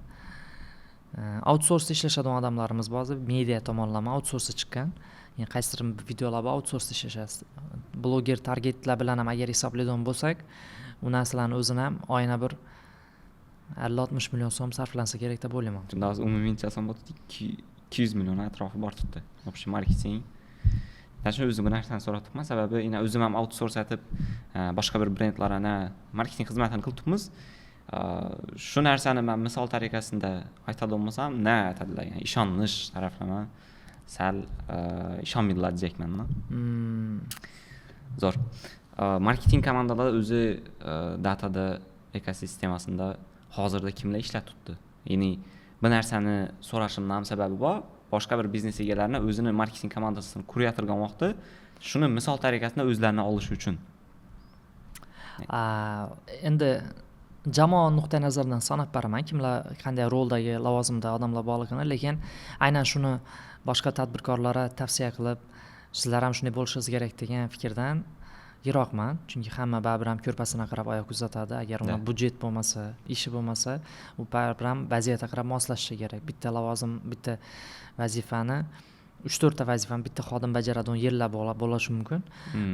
Outsource ishlashadigan odamlarimiz bor, media tomonlama outsource chiqqan. Ya'ni qaysidir videolar bor, outsource ishlashasiz. Bloger targetlar bilan ham agar hisoblaydigan bo'lsak, u narsalarni o'zini ham oyina bir 50-60 million so'm sarflansa kerak deb o'ylayman. Shunda hozir umumiy hisoblasam 200 million atrofi bor tutdi. Общий marketing. Shuni o'zim bu narsani so'rayapman, sababi o'zim ham outsource etib boshqa bir brendlarga marketing xizmatini qilib turibmiz. Shu narsani men misol tariqasida aytadigan bo'lsam, aytadilar, ya'ni ishonish taraflama sal ishonmaydilar deyapman. Zo'r. Marketing komandalari o'zi datada ekosistemasida hozirda kimlar ishlab turibdi? Ya'ni bu narsani so'rashimning ham sababi bor. Boshqa bir biznes egalarini o'zini marketing komandasini qurayotgan vaqtda shuni misol tariqasida o'zlarini olish uchun. Endi jamoa nuqtai nazaridan sanab beraman, kimlar qanday roldagi lavozimda odamlar borligini, lekin aynan shuni boshqa tadbirkorlarga tavsiya qilib, sizlar ham shunday bo'lishingiz kerak degan fikrdan yiroqman, chunki hamma baribir ham ko'rpasini qarab oyoq uzatadi. Agar unda budjet bo'lmasa, ishi bo'lmasa, u baribir ham vaziyatga qarab moslashishi kerak. Bitta lavozim, bitta vazifani 3-4 ta vazifani bitta xodim bajaradigan yerlar bo'lishi mumkin.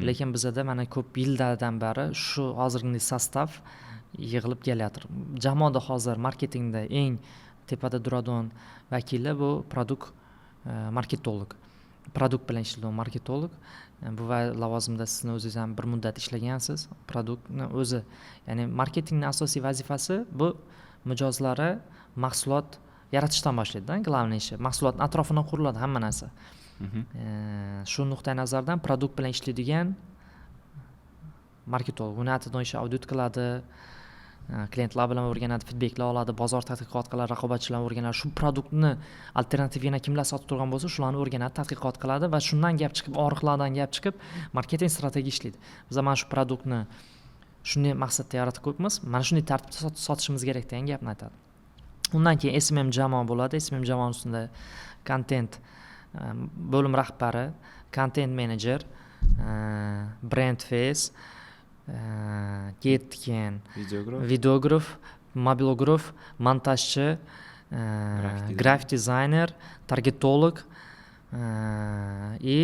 Lekin bizda mana ko'p yillardan beri shu hozirgi sostav yig'ilib kelayotir. Jamoada hozir marketingda eng tepada turadigan vakili bu produkt marketolog. Produkt bilan ishlaydigan marketolog. Bu lavozimda sizni o'zingiz ham bir muddat ishlagansiz. Produktni o'zi, ya'ni marketingning asosiy vazifasi bu mijozlari mahsulot yaratishdan boshlaydi-da, glavniy ishi. Mahsulot atrofidan quriladi hamma narsa. Shu nuqtai nazardan produkt bilan ishlaydigan marketolog uni atidan ish audit qiladi, klientlar bilan o'rganadi, feedbacklar oladi, bozor tadqiqot qiladi, raqobatchilarni o'rganadi. Shu produktni alternativini kimlar sotib turgan bo'lsa, shularni o'rganadi, tadqiqot qiladi va shundan gap chiqib, oriqlardan gap chiqib, marketing strategiya ishlaydi. Biz mana shu produktni shunday maqsadda yaratib qo'yibmiz, mana shunday tartibda sotishimiz kerak degan gapni aytadi. Undan keyin SMM jamoa bo'ladi. SMM jamoasining ustida content bo'lim rahbari, content manager, brand face, ketken, videograf, mobilograf, montajchi, grafik dizayner, targetolog и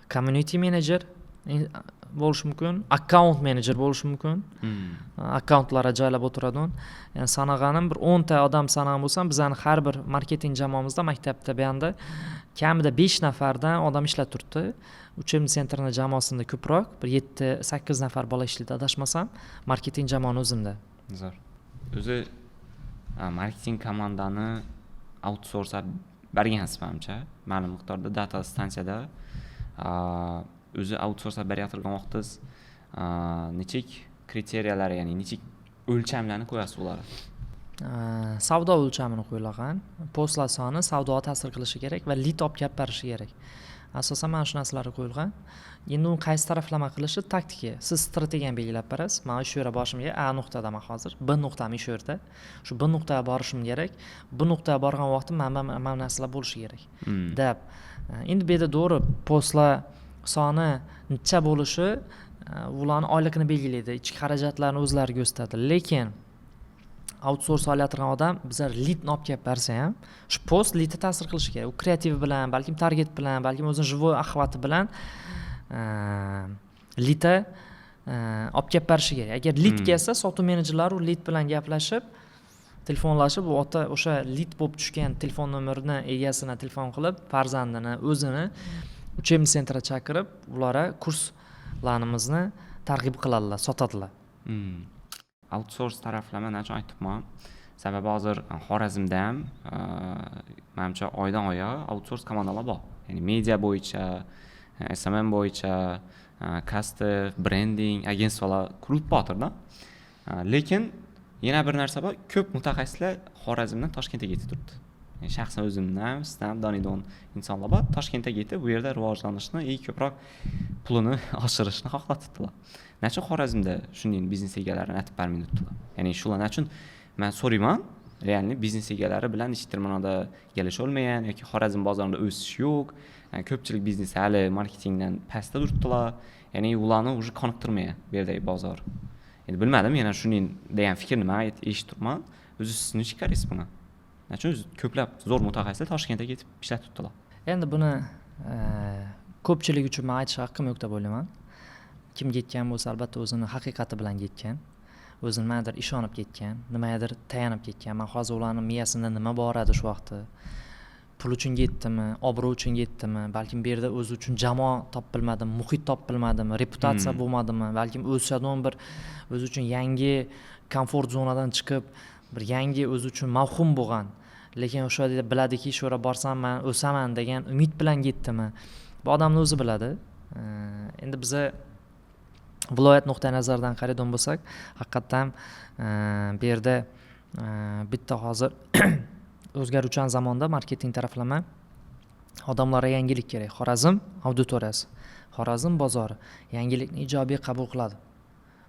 community manager bo'lishi mumkin, account manager bo'lishi mumkin. Akkauntlarga joylab o'tiradigan. Ya'ni sanaganim bir 10 ta odam sanagan bo'lsam, bizning har bir marketing jamoamizda maktabda buyanda kamida 5 nafardan odam ishlab turibdi. Uchimni sentrning jamoasida ko'proq, bir 7-8 nafar bola ishlaydi, adashmasam, marketing jamoani o'zimda. Zo'r. O'zi marketing komandani outsource bergansiz menimcha, ma'lum miqdorda data stansiyada o'zi outsource berayotgan vaqtingiz nechik kriteriyalar, ya'ni nechik o'lchamlarni qo'yasiz ular? Savdo o'lchamini qo'yilgan. Postlar soni savdoga ta'sir qilishi kerak va lead olib kelib berishi kerak. asosan mana shu narsalarga qo'yilgan. Endi uni qaysi taraflama qilishi taktika. Siz strategiyani belgilab berasiz. Mana shu yerga borishimga A nuqtadaman hozir. B nuqtam shu yerda. Shu B nuqtaga borishim kerak. Bu nuqtaga borgan vaqtim mana narsalar bo'lishi kerak. Deb. Endi bu yerda to'g'ri postlar soni necha bo'lishi ularni oyligini belgilaydi. Ichki xarajatlarni o'zlari ko'rsatadi. Lekin outsource olayotgan odam bizlar leadni olib kelib bersa ham, shu post leadga ta'sir qilishi kerak. U kreativ bilan, balkim target bilan, balkim o'zining живой ahvoti bilan leadga olib kelib berishi kerak. Agar lead kelsa, sotuv menejerlari u lead bilan gaplashib, telefonlashib, o'sha lead bo'lib tushgan telefon nomerini egasini telefon qilib, farzandini, o'zini uchemiz sentrga chaqirib, ularga kurslarimizni targ'ib qiladilar, sotadilar. Outsource taraflama nachun aytibman. Sababi hozir Xorazmda ham menimcha oydan oyga outsource komandalar bor. Ya'ni media bo'yicha, SMM bo'yicha, custom, branding agentstvalar qurilib botirda. Lekin yana bir narsa bor, ko'p mutaxassislar Xorazmdan Toshkentga ketib turibdi. Yani shaxsan o'zimdan, sizdan donidon insonlar bor, Toshkentga ketib, bu yerda rivojlanishni, ko'proq pulini oshirishni xohlatibdilar. Nachun Xorazmda shunday biznes egalarini aytib bermayaptilar. Ya'ni shular nachun men so'rayman, realni biznes egalari bilan hech terminalda kelisha olmagan yoki Xorazm bozorida o'sish yo'q. Yani ko'pchilik biznes hali marketingdan pastda turibdilar. Ya'ni ularni уже qoniqtirmagan bu yerdagi bozor. Endi bilmadim, yana shunday degan fikrni men eshitib turman. O'zi siz nechta qaraysiz buni? Nachun ko'plab zo'r mutaxassislar Toshkentga ketib ishlatib turibdilar. Endi buni ko'pchilik uchun men aytish haqqim yo'q deb o'ylayman. Kim ketgan bo'lsa, albatta o'zini haqiqati bilan ketgan. O'zini nimadir ishonib ketgan, nimadir tayanib ketgan. Men hozir ularning miyasida nima bor edi shu vaqtda? Pul uchun ketdimi, obro' uchun ketdimi, balkim bu yerda o'zi uchun jamoa topilmadimi, muhit topilmadimi, reputatsiya bo'lmadimi, balkim o'shadan bir o'zi uchun yangi komfort zonadan chiqib, bir yangi o'zi uchun mavhum bo'lgan, lekin o'sha yerda biladiki, shu yerga borsam men o'saman degan umid bilan ketdimi? Bu odamning o'zi biladi. Endi biza viloyat nuqtai nazaridan qaraydigan bo'lsak, haqiqatan bu yerda bitta hozir o'zgaruvchan zamonda marketing taraflama odamlarga yangilik kerak. Xorazm auditoriyasi, Xorazm bozori yangilikni ijobiy qabul qiladi.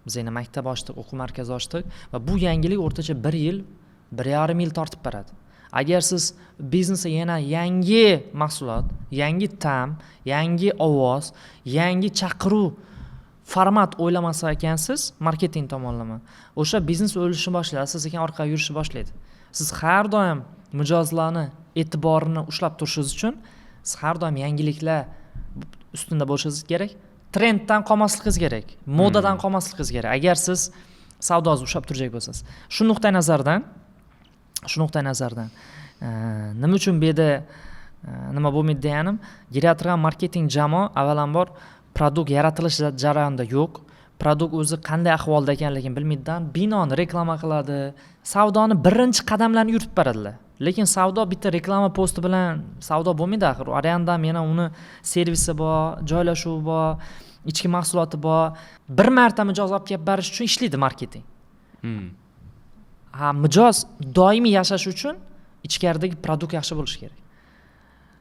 Biz yana maktab ochdik, o'quv markazi ochdik va bu yangilik o'rtacha 1 yil, 1,5 yil tortib beradi. Agar siz biznesga yana yangi mahsulot, yangi ta'm, yangi ovoz, yangi chaqiruv format o'ylamasa ekansiz, marketing tomonlama, o'sha biznes o'lishni boshlaydi, siz ekan orqaga yurishni boshlaydi. Siz har doim mijozlarni e'tiborini ushlab turishingiz uchun siz har doim yangiliklar ustida bo'lishingiz kerak. Trenddan qolmasligingiz kerak, modadan qolmasligingiz kerak. Agar siz savdozni ushlab turajak bo'lsangiz. Shu nuqtai nazardan nima uchun bu yerda nima bo'lmaydi deganim, geriatriya marketing jamoa avvalambor produkt yaratilish jarayonida yo'q. Produkt o'zi qanday ahvolda ekanligini bilmaydidan binoni reklama qiladi. Savdoni birinchi qadamlarini yuritib beradilar. Lekin savdo bitta reklama posti bilan savdo bo'lmaydi axir. Arayanda yana uni servisi bor, joylashuvi bor, ichki mahsuloti bor. Bir marta mijoz olib kelib berish uchun ishlaydi marketing. Mijoz doimiy yashash uchun ichkaridagi produkt yaxshi bo'lishi kerak.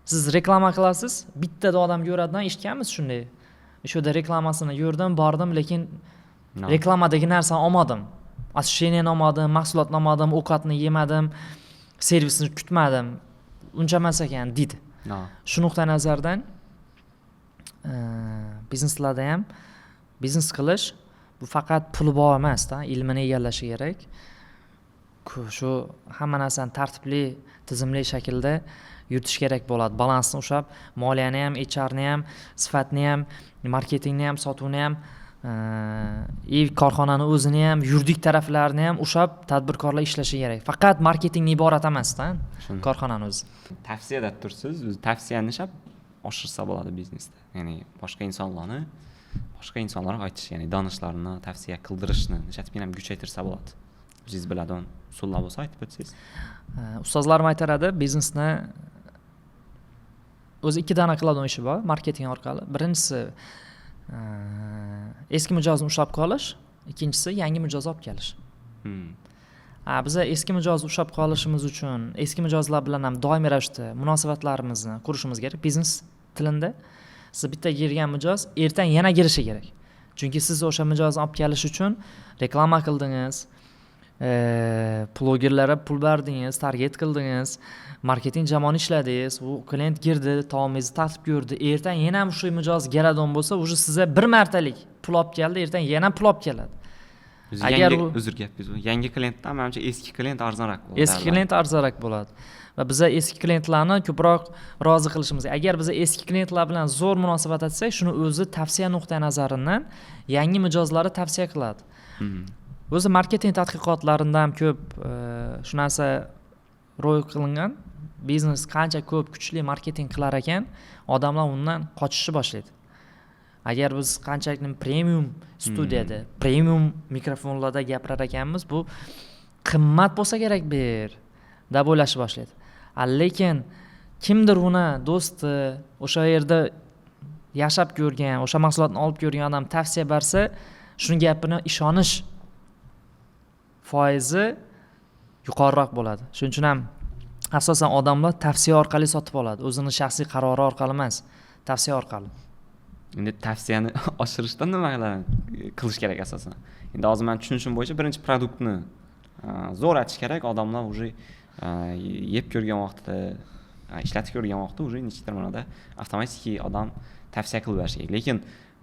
Siz reklama qilasiz, bitta odam ko'radidan eshitganmiz shunday. Shu yerda reklamasini ko'rdim, bordim, lekin reklamadagi narsani olmadim. Asosheniyani olmadim, mahsulotni olmadim, ovqatni yemadim, servisni kutmadim. Uncha emas ekan dedi. Shu nuqtai nazardan bizneslarda ham biznes qilish bu faqat puli bor emas-da, ilmini egallashi kerak. Shu hamma narsani tartibli, tizimli shaklda yuritish kerak bo'ladi. Balansni ushlab, moliyani ham, HRni ham, sifatni ham, marketingni ham, sotuvni ham, korxonani o'zini ham, yuridik taraflarini ham ushlab tadbirkorlar ishlashi kerak. Faqat marketingni iborat emas-da, korxonani o'zi. Tavsiya deb tursiz, tavsiyani shab oshirsa bo'ladi biznesda. Ya'ni boshqa insonlarga aytish, ya'ni donishlarni tavsiya qildirishni nishatib ham kuchaytirsa bo'ladi. O'zingiz biladigan usullar bo'lsa aytib o'tsangiz. Ustozlarim aytaradi, biznesni o'zi 2 dona qiladigan ishi bor marketing orqali. Birinchisi eski mijozni ushlab qolish, ikkinchisi yangi mijoz olib kelish. Biz eski mijozni ushlab qolishimiz uchun eski mijozlar bilan ham doimiy ravishda munosabatlarimizni qurishimiz kerak. Biznes tilida siz bitta girgan mijoz ertaga yana girishi kerak. Chunki siz o'sha mijozni olib kelish uchun reklama qildingiz, blogerlarga pul berdingiz, target qildingiz, marketing jamoani ishladingiz, u klient girdi, taomingizni tatib ko'rdi, ertaga yana shu mijoz keladigan bo'lsa, уже sizga bir martalik pul olib keldi, ertaga yana pul olib keladi. Agar uzr gapingiz, yangi klientdan menimcha eski klient arzonroq bo'ladi. Eski klient arzonroq bo'ladi. Va biz eski klientlarni ko'proq rozi qilishimiz. Agar biz eski klientlar bilan zo'r munosabat etsak, shuni o'zi tavsiya nuqtai nazaridan yangi mijozlarni tavsiya qiladi. O'zi marketing tadqiqotlaridan ham ko'p shu narsa ro'y qilingan. Biznes qancha ko'p kuchli marketing qilar ekan, odamlar undan qochishni boshlaydi. Agar biz qanchalik premium studiyada, premium mikrofonlarda gapirar ekanmiz, bu qimmat bo'lsa kerak deb o'ylashni boshlaydi. Lekin kimdir uni do'sti, o'sha yerda yashab ko'rgan, o'sha mahsulotni olib ko'rgan odam tavsiya bersa, shuni gapini ishonish foizi yuqoriroq bo'ladi. Shuning uchun ham asosan odamlar tavsiya orqali sotib oladi. O'zining shaxsiy qarori orqali emas, tavsiya orqali. Endi tavsiyani oshirishda nima qilish kerak asosan? Endi hozir men tushunishim bo'yicha birinchi produktni zo'r aytish kerak, odamlar уже yeb ko'rgan vaqtda, ishlatib ko'rgan vaqtda уже nechta ma'noda avtomatik odam tavsiya qilib berishi kerak. Lekin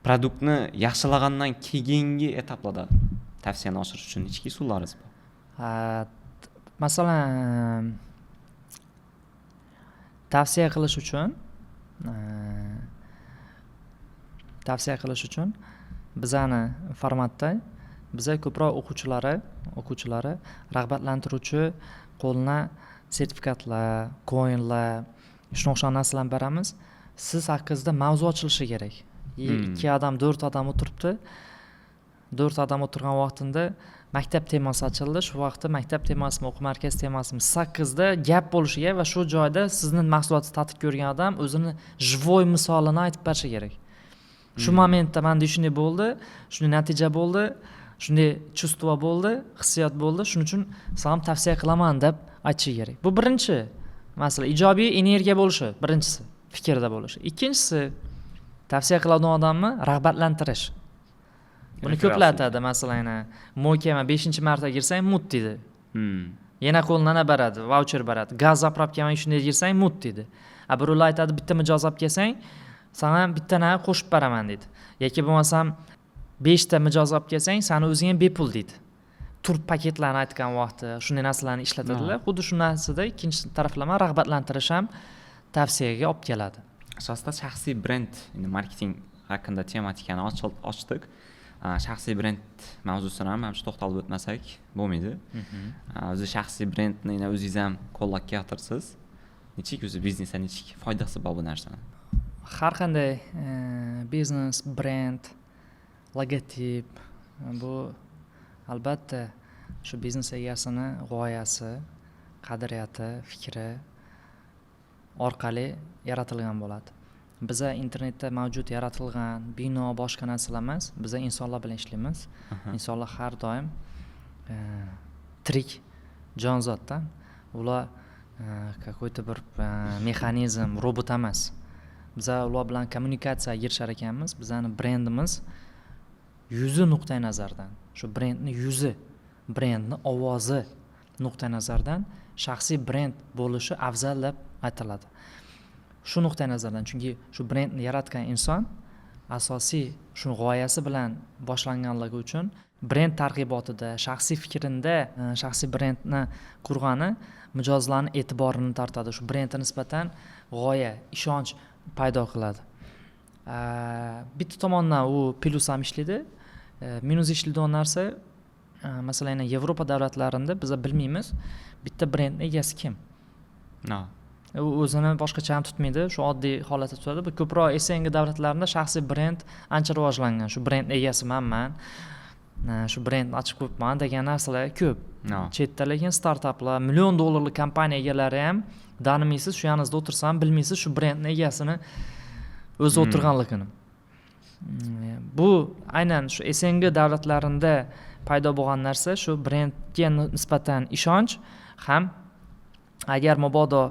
produktni yaxshilagandan keyingi etaplarda tavsiyani oshirish uchun nechta usullaringiz bor? Masalan, tavsiya qilish uchun bizani formatda biza ko'proq o'quvchilari rag'batlantiruvchi qo'lna sertifikatlar, coinlar, shunga o'xshagan narsalarni beramiz. Siz haqingizda mavzu ochilishi kerak. 2 odam, 4 odam o'tiribdi. 4 odam o'tirgan vaqtida maktab temasi ochildi. Shu vaqtda maktab temasimi, o'quv markazi temasimi siz haqingizda gap bo'lishi kerak va shu joyda sizni mahsulotingizni tatib ko'rgan odam o'zini живой misolini aytib berishi kerak. Shu momentda menda shunday bo'ldi, shunday natija bo'ldi, shunday чувство bo'ldi, hissiyot bo'ldi. Shuning uchun sizga tavsiya qilaman deb aytish kerak. Bu birinchi masala, ijobiy energiya bo'lishi, birinchisi, fikrda bo'lishi. Ikkinchisi, tavsiya qiladigan odamni rag'batlantirish. Buni ko'plar aytadi, masalan, Mo'kama 5-marta girsang mut deydi. Yana qo'ldan beradi, voucher beradi. Gaz zapravkaga shunday girsang mut deydi. Birovlar aytadi, bitta mijoz olib kelsang, sana bittani qo'shib beraman deydi. Yoki bo'lmasam 5 ta mijoz olib kelsang, seni o'zingga bepul deydi. Tur paketlarni aytgan vaqtda shunday narsalarni ishlatadilar. Xuddi shu narsada ikkinchi taraflama rag'batlantirish ham tavsiyaga olib keladi. Asosda shaxsiy brend, endi marketing haqida tematikani ochdik. Shaxsiy brend mavzusini ham shu to'xtalib o'tmasak bo'lmaydi. O'zi shaxsiy brendni o'zingiz ham qo'llab keltirsiz. Nechik o'zi biznesga nechik foydasi bor bu narsani? Har qanday biznes, brend, logotip bu albatta shu biznes egasini g'oyasi, qadriyati, fikri orqali yaratilgan bo'ladi. Biza internetda mavjud yaratilgan bino, boshqa narsalar emas, biza insonlar bilan ishlaymiz. Insonlar har doim tirik jonzotda. Ular какой-то bir mexanizm, robot emas. Biza ular bilan kommunikatsiyaga girishar ekanmiz. Bizning brendimiz yuzi nuqtai nazardan, shu brendni yuzi, brendni ovozi nuqtai nazardan shaxsiy brend bo'lishi afzal deb aytiladi. Shu nuqtai nazardan, chunki shu brendni yaratgan inson asosiy shu g'oyasi bilan boshlanganligi uchun brend targ'ibotida, shaxsiy fikrinda, shaxsiy brendni qurgani mijozlarning e'tiborini tortadi. Shu brendga nisbatan g'oya, ishonch paydo qiladi. Bitta tomondan u plus ham ishlaydi, minus ishlaydigan narsa, masalan, Yevropa davlatlarida biz bilmaymiz, bitta brendning egasi kim. U o'zini boshqacha ham tutmaydi, shu oddiy holatda tutadi. Bu ko'proq SNG davlatlarida shaxsiy brend ancha rivojlangan. Shu brend egasi men, shu brendni ochib qo'yibman degan narsalar ko'p. Chetda lekin startaplar, $1 million kompaniya egalari ham danimisiz, shu yaningizda o'tirsam bilmaysiz shu brendning egasini o'zi o'tirganligini. Bu aynan shu SNG davlatlarida paydo bo'lgan narsa, shu brendga nisbatan ishonch ham agar mabodo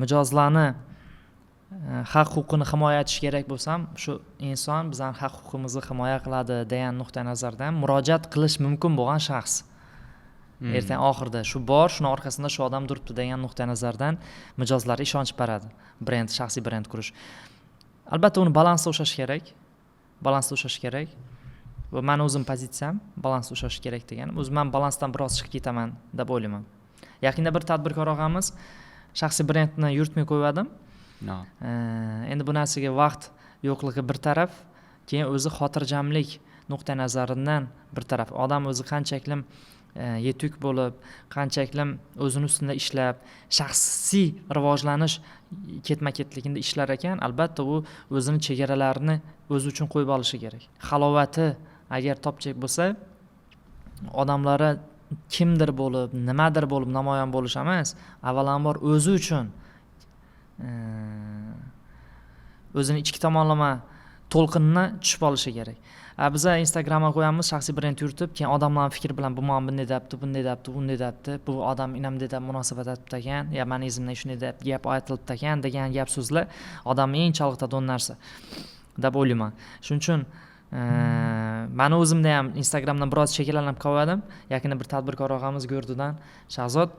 mijozlarni haq huquqini himoya etish kerak bo'lsam, shu inson bizning haq huquqimizni himoya qiladi degan nuqtai nazardan murojaat qilish mumkin bo'lgan shaxs. Ertaga oxirida shu bor, shuni orqasida shu odam turibdi degan nuqtai nazardan mijozlar ishonch beradi. Brend, shaxsiy brend qurish. Albatta uni balansda ushlash kerak. Va men o'zim pozitsiyam balansda ushlash kerak degan. O'zim men balansdan biroz chiqib ketaman deb o'ylayman. Yaqinda bir tadbirkor og'amiz shaxsiy brendni yuritmay qo'ydim. Endi bu narsaga vaqt yo'qligi bir taraf, keyin o'zi xotirjamlik nuqtai nazaridan bir taraf. Odam o'zi qanchaklim yetuk bo'lib, qanchaklim o'zini ustida ishlab, shaxsiy rivojlanish ketma-ketligida ishlar ekan, albatta u o'zini chegaralarini o'zi uchun qo'yib olishi kerak. Halovati agar topchak bo'lsa, odamlari kimdir bo'lib, nimadir bo'lib namoyon bo'lish emas, avvalambor o'zi uchun o'zini ichki tomonlama to'lqinni tushib olishi kerak. Biz Instagramga qo'yamiz, shaxsiy brend yuritib, keyin odamlarning fikri bilan bu men bunday debdi, bu odam inamday deb munosabat etibdi ekan, ya meni izimdan shunday deb gap aytilibdi ekan degan gap so'zlar odamni eng chalg'itadigan narsa deb o'ylayman. Shuning uchun meni o'zimda ham Instagramdan biroz shakllanib qoldim. Yaqinda bir tadbirkor og'amiz Go'rdidan, Shahzod,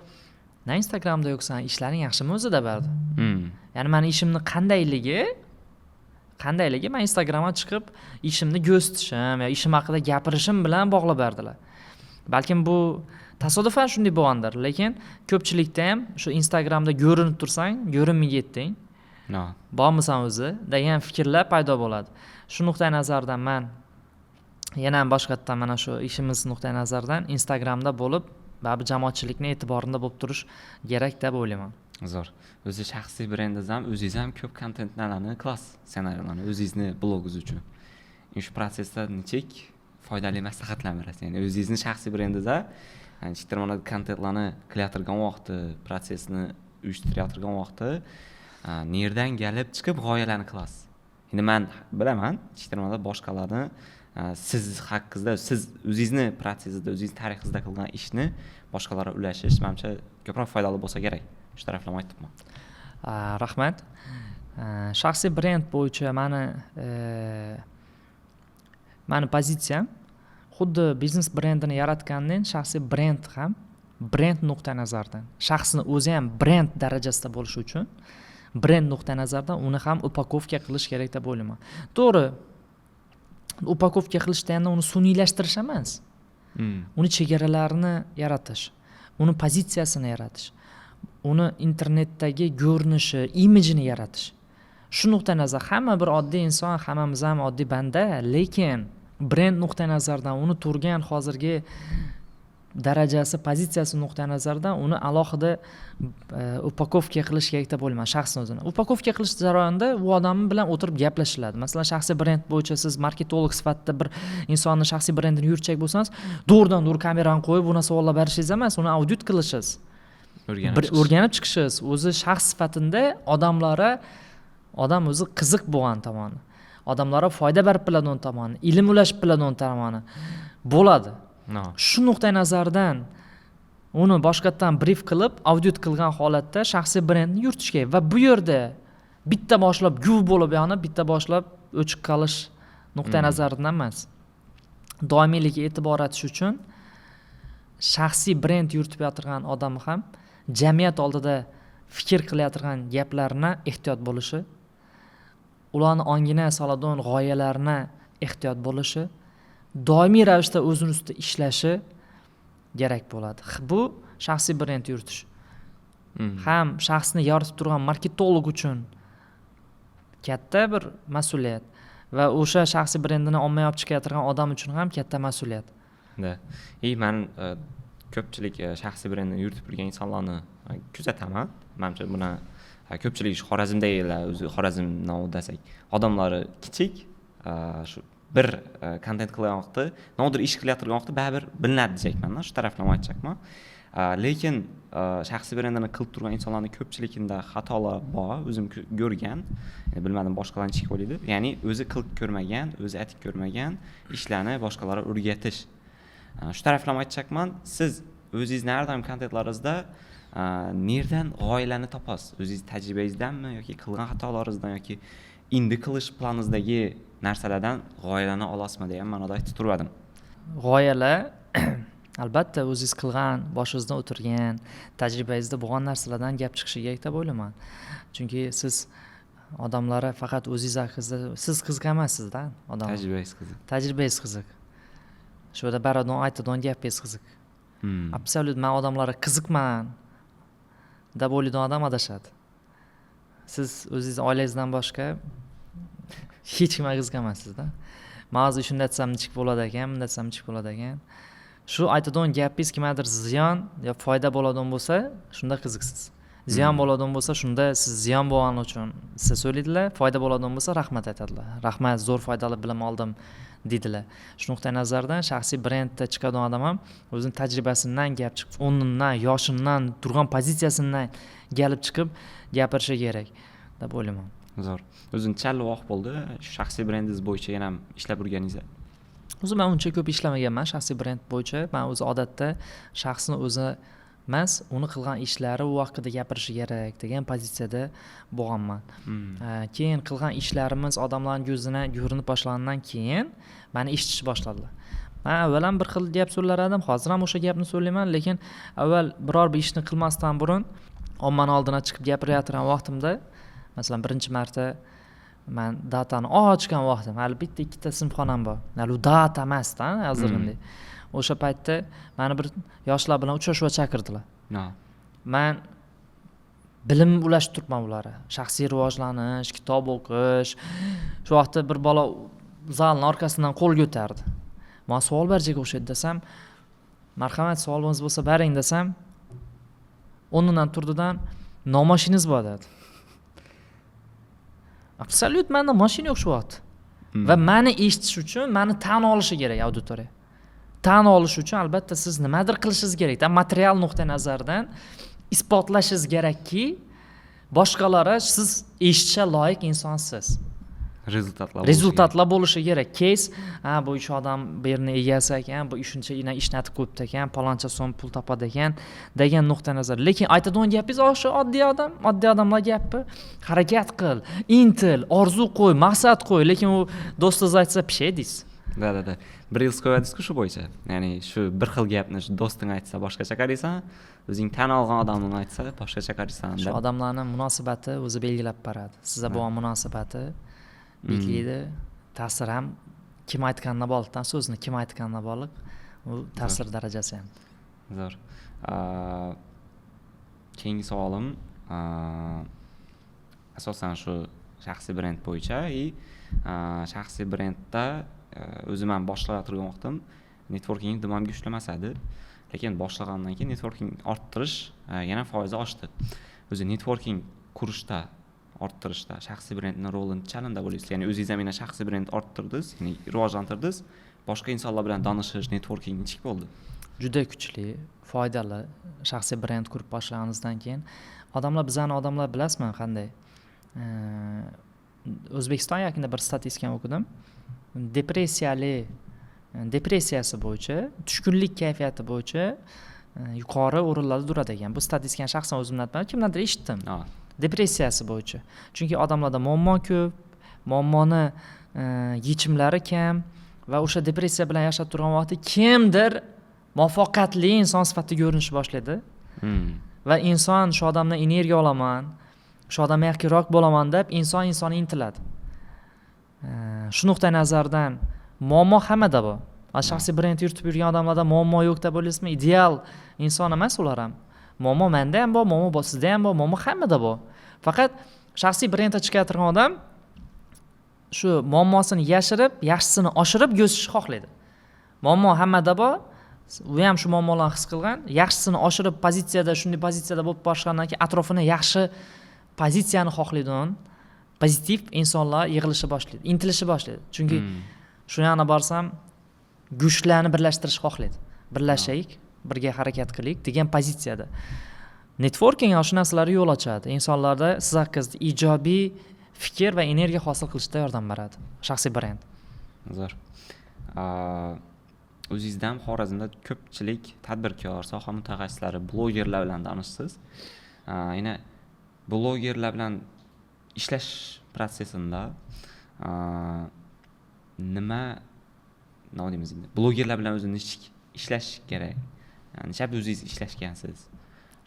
"Na Instagramda yo'qsan, ishlaring yaxshimi o'zi?" deb berdi. Ya'ni meni ishimni qandayligi men Instagramga chiqib ishimni ko'rsatishim yo ishim haqida gapirishim bilan bog'lab berdilar. Balkim bu tasodifan shunday bo'lgandir, lekin ko'pchilikda ham shu Instagramda ko'rinib tursang, ko'rinmay ketding. Bormisan o'zi degan fikrlar paydo bo'ladi. Shu nuqtai nazardan men yana ham boshqatdan mana shu ishimiz nuqtai nazaridan Instagramda bo'lib, baribir jamoatchilikning e'tiborida bo'lib turish kerak deb o'ylayman. Zo'r. O'zi shaxsiy brendingiz ham, o'zingiz ham ko'p kontentlarni, klass ssenariylarni o'zingizni blogingiz uchun. Shu prosesda nechik foydali maslahatlar berasiz? Ya'ni o'zingizni shaxsiy brendingizda, ya'ni chitermonada kontentlarni qilayotgan vaqti, prosesni uyushtirayotgan vaqti, nerdan kelib chiqib g'oyalarni qilasiz. Endi men bilaman, chitermonada boshqalarni siz haqingizda, siz o'zingizni protsessingizda, o'zingiz tarixingizda qilgan ishni boshqalarga ulashish menimcha ko'proq foydali bo'lsa kerak. Shu taraflama aytibman. Rahmat. Shaxsiy brend bo'yicha meni pozitsiyam xuddi biznes brendini yaratgandan shaxsiy brend ham brend nuqtai nazaridan, shaxsni o'zi ham brend darajasida bo'lishi uchun brend nuqtai nazaridan uni ham upakovka qilish kerak deb o'ylayman. To'g'ri, upakovka qilish deganda uni sun'iylashtirish emas. Uni chegaralarini yaratish, uni pozitsiyasini yaratish, uni internetdagi ko'rinishi, imijini yaratish. Shu nuqtai nazar hamma bir oddiy inson, hammamiz ham oddiy banda, lekin brend nuqtai nazaridan uni turgan hozirgi darajasi, pozitsiyasi nuqtai nazaridan uni alohida upakovka qilish kerak deb o'ylayman shaxsni o'zini. Upakovka qilish jarayonida u odam bilan o'tirib gaplashiladi. Masalan, shaxsiy brend bo'yicha siz marketolog sifatida bir insonni shaxsiy brendini yuritchak bo'lsangiz, doğrudan-doğru kamerani qo'yib buni savollar berishingiz emas, uni audit qilishingiz. O'rganib chiqishingiz, o'zi shaxs sifatida odam o'zi qiziq bo'lgan tomoni, odamlarga foyda berib biladigan tomoni, ilm ulashib biladigan tomoni bo'ladi. Shu nuqtai nazardan uni boshqatdan brief qilib, audit qilgan holatda shaxsiy brendni yuritish kerak va bu yerda bitta boshlab guv bo'lib, ya'ni bitta boshlab o'chib qolish nuqtai nazaridan emas. Doimiylikka e'tibor etish uchun shaxsiy brend yuritib yotgan odam ham jamiyat oldida fikr qilayotgan gaplarni ehtiyot bo'lishi, ularni ongina soladigan g'oyalarni ehtiyot bo'lishi, doimiy ravishda o'zini ustida ishlashi kerak bo'ladi. Bu shaxsiy brend yuritish. Ham shaxsni yoritib turgan marketolog uchun katta bir mas'uliyat va o'sha shaxsiy brendini ommaga olib chiqayotgan odam uchun ham katta mas'uliyat. Men ko'pchilik shaxsiy brendni yuritib yurgan insonlarni kuzataman. Menimcha buni ko'pchilik Xorazmdagilar, o'zi Xorazmdan desak, odamlari kichik, shu bir kontent qilgan vaqtda, nodir ish qilayotgan vaqtda baribir bilinadi deyapman, shu taraflama aytmoqchiman. Lekin shaxsiy brendini qilib turgan insonlarning ko'pchiligida xatolar bor, o'zim ko'rgan, bilmadim boshqalar nechik o'ylaydi. Ya'ni o'zi qilib ko'rmagan, o'zi aytib ko'rmagan ishlarni boshqalarga o'rgatish. Shu taraflama aytmoqchiman, siz o'zingizni har doim kontentlaringizda nerdan g'oyalarni topasiz? O'zingiz tajribangizdanmi yoki qilgan xatolaringizdan yoki endi qilish planingizdagi narsalardan g'oyalarni olasizmi degan ma'noda aytib turardim. G'oyalar albatta o'zingiz qilgan, boshingizda o'tirgan, tajribangizda bo'lgan narsalardan gap chiqishiga deb o'ylayman. Chunki siz odamlarga faqat o'zingiz haqingizda siz qiziq emassizda, odam. Tajribangiz qiziq. Tajribangiz qiziq. Shu yerda baradon aytadigan gapingiz qiziq. Absolyut men odamlarga qiziqman deb o'ylaydigan odam adashadi. Siz o'zingiz oilangizdan boshqa hech kimga qiziq emassizda. Men hozir shunday desam nechik bo'ladi ekan, bunday desam nechik bo'ladi ekan. Shu aytadigan gapingiz kimgadir ziyon yo foyda bo'ladigan bo'lsa, shunda qiziqsiz. Ziyon bo'ladigan bo'lsa, shunda siz ziyon bo'lgani uchun siz so'raydilar, foyda bo'ladigan bo'lsa rahmat aytadilar. Rahmat, zo'r foydali bilim oldim deydilar. Shu nuqtai nazardan shaxsiy brendda chiqadigan odam ham o'zining tajribasidan gap chiqib, o'rnidan, yoshidan, turgan pozitsiyasidan kelib chiqib gapirishi kerak deb o'ylayman. Zo'r. O'zing chala vaqt bo'ldi shaxsiy brendingiz bo'yicha yana ishlab yurganingiz? O'zi men uncha ko'p ishlamaganman shaxsiy brend bo'yicha. Men o'zi odatda shaxsni o'zi emas, uni qilgan ishlari u vaqtida gapirishi kerak degan pozitsiyada bo'lganman. Keyin qilgan ishlarimiz odamlarning ko'zina ko'rinib boshlagandan keyin meni eshitish boshladilar. Men avval ham bir xil gap so'zlardim, hozir ham o'sha gapni so'zlayman, lekin avval biror bir ishni qilmasdan burun ommaning oldina chiqib gapirayotgan vaqtimda, masalan, birinchi marta men datani ochgan vaqtim, hali bitta ikkita sinfxonam bor. Hali u data emasda, hozirgidek. O'sha paytda meni bir yoshlar bilan uchrashuvga chaqirdilar. Men bilim ulashib turibman ularga. Shaxsiy rivojlanish, kitob o'qish. Shu vaqtda bir bola zalning orqasidan qo'l ko'tardi. Men savol berjaga o'xshaydi desam, marhamat savolingiz bo'lsa bering desam, o'rnidan turdidan "Mashinangiz bor" dedi. Absolyut menda mashina yo'q shu vaqt. Va meni eshitish uchun meni tan olishi kerak auditoriya. Tan olish uchun albatta siz nimadir qilishingiz kerak. Material nuqtai nazaridan isbotlashingiz kerakki, boshqalarga siz eshitishga loyiq insonsiz. Rezultatlar bo'lishi kerak. Case, bu ish odam bu yerni egasi ekan, bu shuncha ishnatib qo'yibdi ekan, paloncha so'm pul topadi ekan degan nuqtai nazar. Lekin aytadigan gapingiz o'sha oddiy odamlar gapi. Harakat qil, intil, orzu qo'y, maqsad qo'y, lekin u do'stingiz aytsa pishay deysiz. Da. Bir yil qo'yadingiz-ku shu bo'yicha. Ya'ni shu bir xil gapni do'sting aytsa boshqacha qaraysan, o'zing tan olgan odamning aytsa boshqacha qaraysan. Shu odamlarning munosabati o'zi belgilab beradi. Sizga bo'lgan munosabati belgilaydi. Ta'sir ham kim aytganidan bog'liqdan, so'zni kim aytganidan bog'liq, u ta'sir darajasi ham. Zo'r. Keyingi savolim asosan shu shaxsiy brend bo'yicha. Shaxsiy brendda o'zim ham boshlab turgan vaqtim networking dimam kuchlamas edi. Lekin boshlagandan keyin networking orttirish yana foizi oshdi. O'zi networking qurishda, orttirishda shaxsiy brendning rolini chalanda bo'laysiz. Ya'ni o'zingiz ham shaxsiy brend orttirdingiz, ya'ni rivojlantirdingiz. Boshqa insonlar bilan tanishish, networking nechik bo'ldi? Juda kuchli, foydali. Shaxsiy brend qurib boshlaganingizdan keyin odamlar bilasizmi qanday? O'zbekiston yaqinda bir statistikani o'qidim. Depressiyasi bo'yicha, tushkunlik kayfiyati bo'yicha yuqori o'rinlarda turadi ekan. Bu statistikani shaxsan o'zimdan aytmadim, kimdandir eshitdim. Depressiyasi bo'yicha. Chunki odamlarda muammo ko'p, muammoni yechimlari kam va o'sha depressiya bilan yashab turgan vaqtda kimdir muvaffaqiyatli inson sifatida ko'rinishni boshlaydi. Va inson shu odamdan energiya olaman, shu odam yaxshiroq bo'laman deb inson intiladi. Shu nuqtai nazardan muammo hammada bor. Shaxsiy brend yuritib yurgan odamlarda muammo yo'q deb o'ylaysizmi? Ideal inson emas ular ham. Muammo menda ham bor, muammo sizda ham bor, muammo hammada bor. Faqat shaxsiy brendga chiqayotgan odam shu muammosini yashirib, yaxshisini oshirib ko'rsatishni xohlaydi. Muammo hammada bor. U ham shu muammolarni his qilgan, yaxshisini oshirib shunday pozitsiyada bo'lib boshlangandan keyin atrofini yaxshi pozitsiyani xohlaydigan pozitiv insonlar yig'ilishi boshlaydi, intilishi boshlaydi. Chunki shu yana borsam kuchlarni birlashtirishni xohlaydi. Birlashaylik, birga harakat qilaylik degan pozitsiyada. Networking shu narsalarga yo'l ochadi. Insonlarda siz haqingizda ijobiy fikr va energiya hosil qilishda yordam beradi. Shaxsiy brend. Zo'r. o'zingizda ham Xorazmda ko'pchilik tadbirkor, soha mutaxassislari, blogerlar bilan tanishsiz. Yana blogerlar bilan ishlash protsessida nima deymiz endi? Blogerlar bilan o'zingiz ishlash kerak. Necha o'zingiz ishlashgansiz?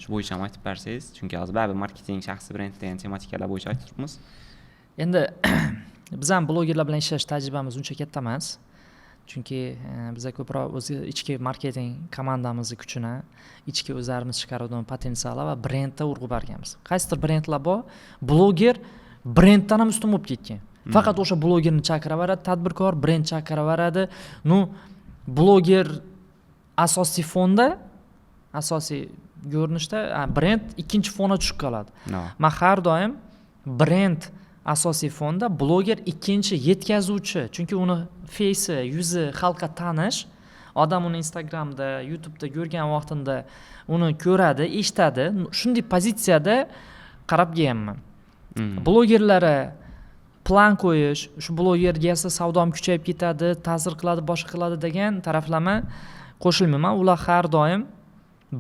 Shu bo'yicha ham aytib bersangiz, chunki hozir baribir marketing, shaxsiy brend degan tematikalar bo'yicha aytib turibmiz. Endi biz ham blogerlar bilan ishlash tajribamiz uncha katta emas. Chunki biza ko'proq o'zi ichki marketing komandamizni kuchini, ichki o'zlarimiz chiqaradigan potensiali va brendga urg'u berganmiz. Qaysidir brendlar bor, bloger brenddan ham ustun bo'lib ketgan. Faqat o'sha blogerni chaqiraveradi, tadbirkor brend chaqiraveradi. Bloger asosiy fonda, asosiy ko'rinishda brend ikkinchi fonga tushib qoladi. Men har doim brend asosiy fonda, bloger ikkinchi yetkazuvchi. Chunki uni face, yuzi xalqqa tanish. Odam uni Instagramda, YouTube'da ko'rgan vaqtida uni ko'radi, eshitadi. Shunday pozitsiyada qarab kelganman. Blogerlarga plan qo'yish, shu blogerga esa savdom kuchayib ketadi, ta'sir qiladi, boshqa qiladi degan taraflama qo'shilmayman. Ular har doim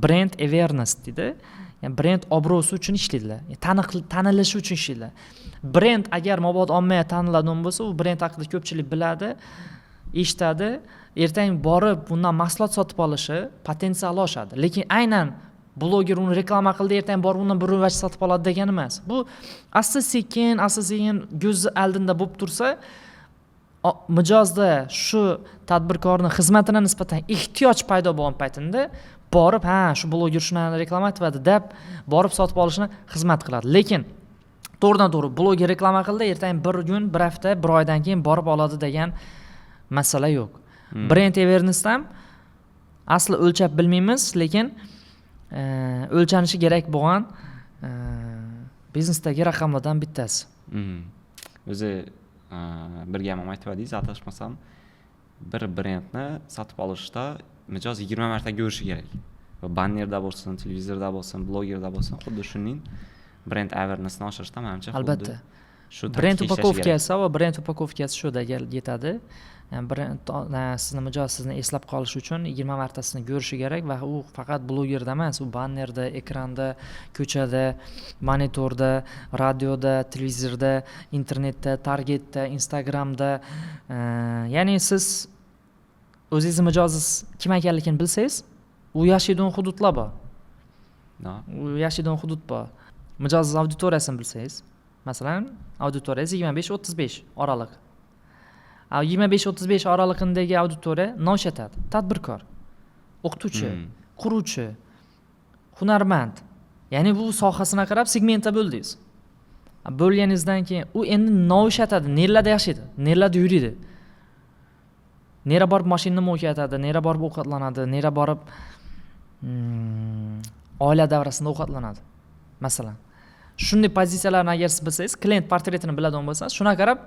brand awareness deydi. Yani brend obro'si uchun ishlaydilar. Tanilishi uchun ishlaydilar. Brend agar mabodo ommaga taniladigan bo'lsa, u brend haqida ko'pchilik biladi, eshitadi, ertaga borib bundan mahsulot sotib olishi potensiali oshadi. Lekin aynan bloger uni reklama qildi, ertaga borib undan bir vaj sotib oladi degani emas. Bu asta-sekin ko'z oldinda bo'lib tursa, mijozda shu tadbirkorning xizmatine nisbatan ehtiyoj paydo bo'lgan paytida borib, shu bloger shuni reklama etadi deb borib sotib olishni xizmat qiladi. Lekin to'g'ridan-to'g'ri bloger reklama qildi, ertaga bir kun, bir hafta, bir oydan keyin borib oladi degan masala yo'q. Brand awareness ham asli o'lchab bilmaymiz, lekin o'lchanishi kerak bo'lgan biznesdagi raqamlardan bittasi. O'zi bir gap ham aytib o'tdingiz, adashmasam, bir brendni sotib olishda mijoz 20 marta ko'rishi kerak. Bannerda bo'lsin, televizorda bo'lsin, blogerda bo'lsin, xuddi shuning brend awarenessni oshirishda menimcha albatta. Brend upakovkasi va brend upakovkasi shuda yetadi. Brend sizni mijoz sizni eslab qolish uchun 20 martasini ko'rishi kerak va u faqat blogerda emas, u bannerda, ekranda, ko'chada, monitorda, radioda, televizorda, internetda, targetda, Instagramda, ya'ni siz o'zingiz mijozingiz kim ekanligini bilsangiz, u yashaydigan hududlar bor. U yashaydigan hudud bor. Mijozingiz auditoriyasini bilsangiz, masalan, auditoriyangiz 25-35 oraliq. 25-35 oralig'idagi auditoriya noshatadi, tadbirkor, o'qituvchi, quruvchi, hunarmand. Ya'ni bu sohasini qarab segmentga bo'ldingiz. Bo'lganingizdan keyin u endi noshatadi, nerlarda yashaydi, nerlarda yuradi. Nera borib mashinani o'qiyotadi, nera borib ovqatlanadi, nera borib oila davrasida ovqatlanadi. Masalan, shunday pozitsiyalarni agar siz bilsangiz, klient portretini biladigan bo'lsangiz, shuna qarab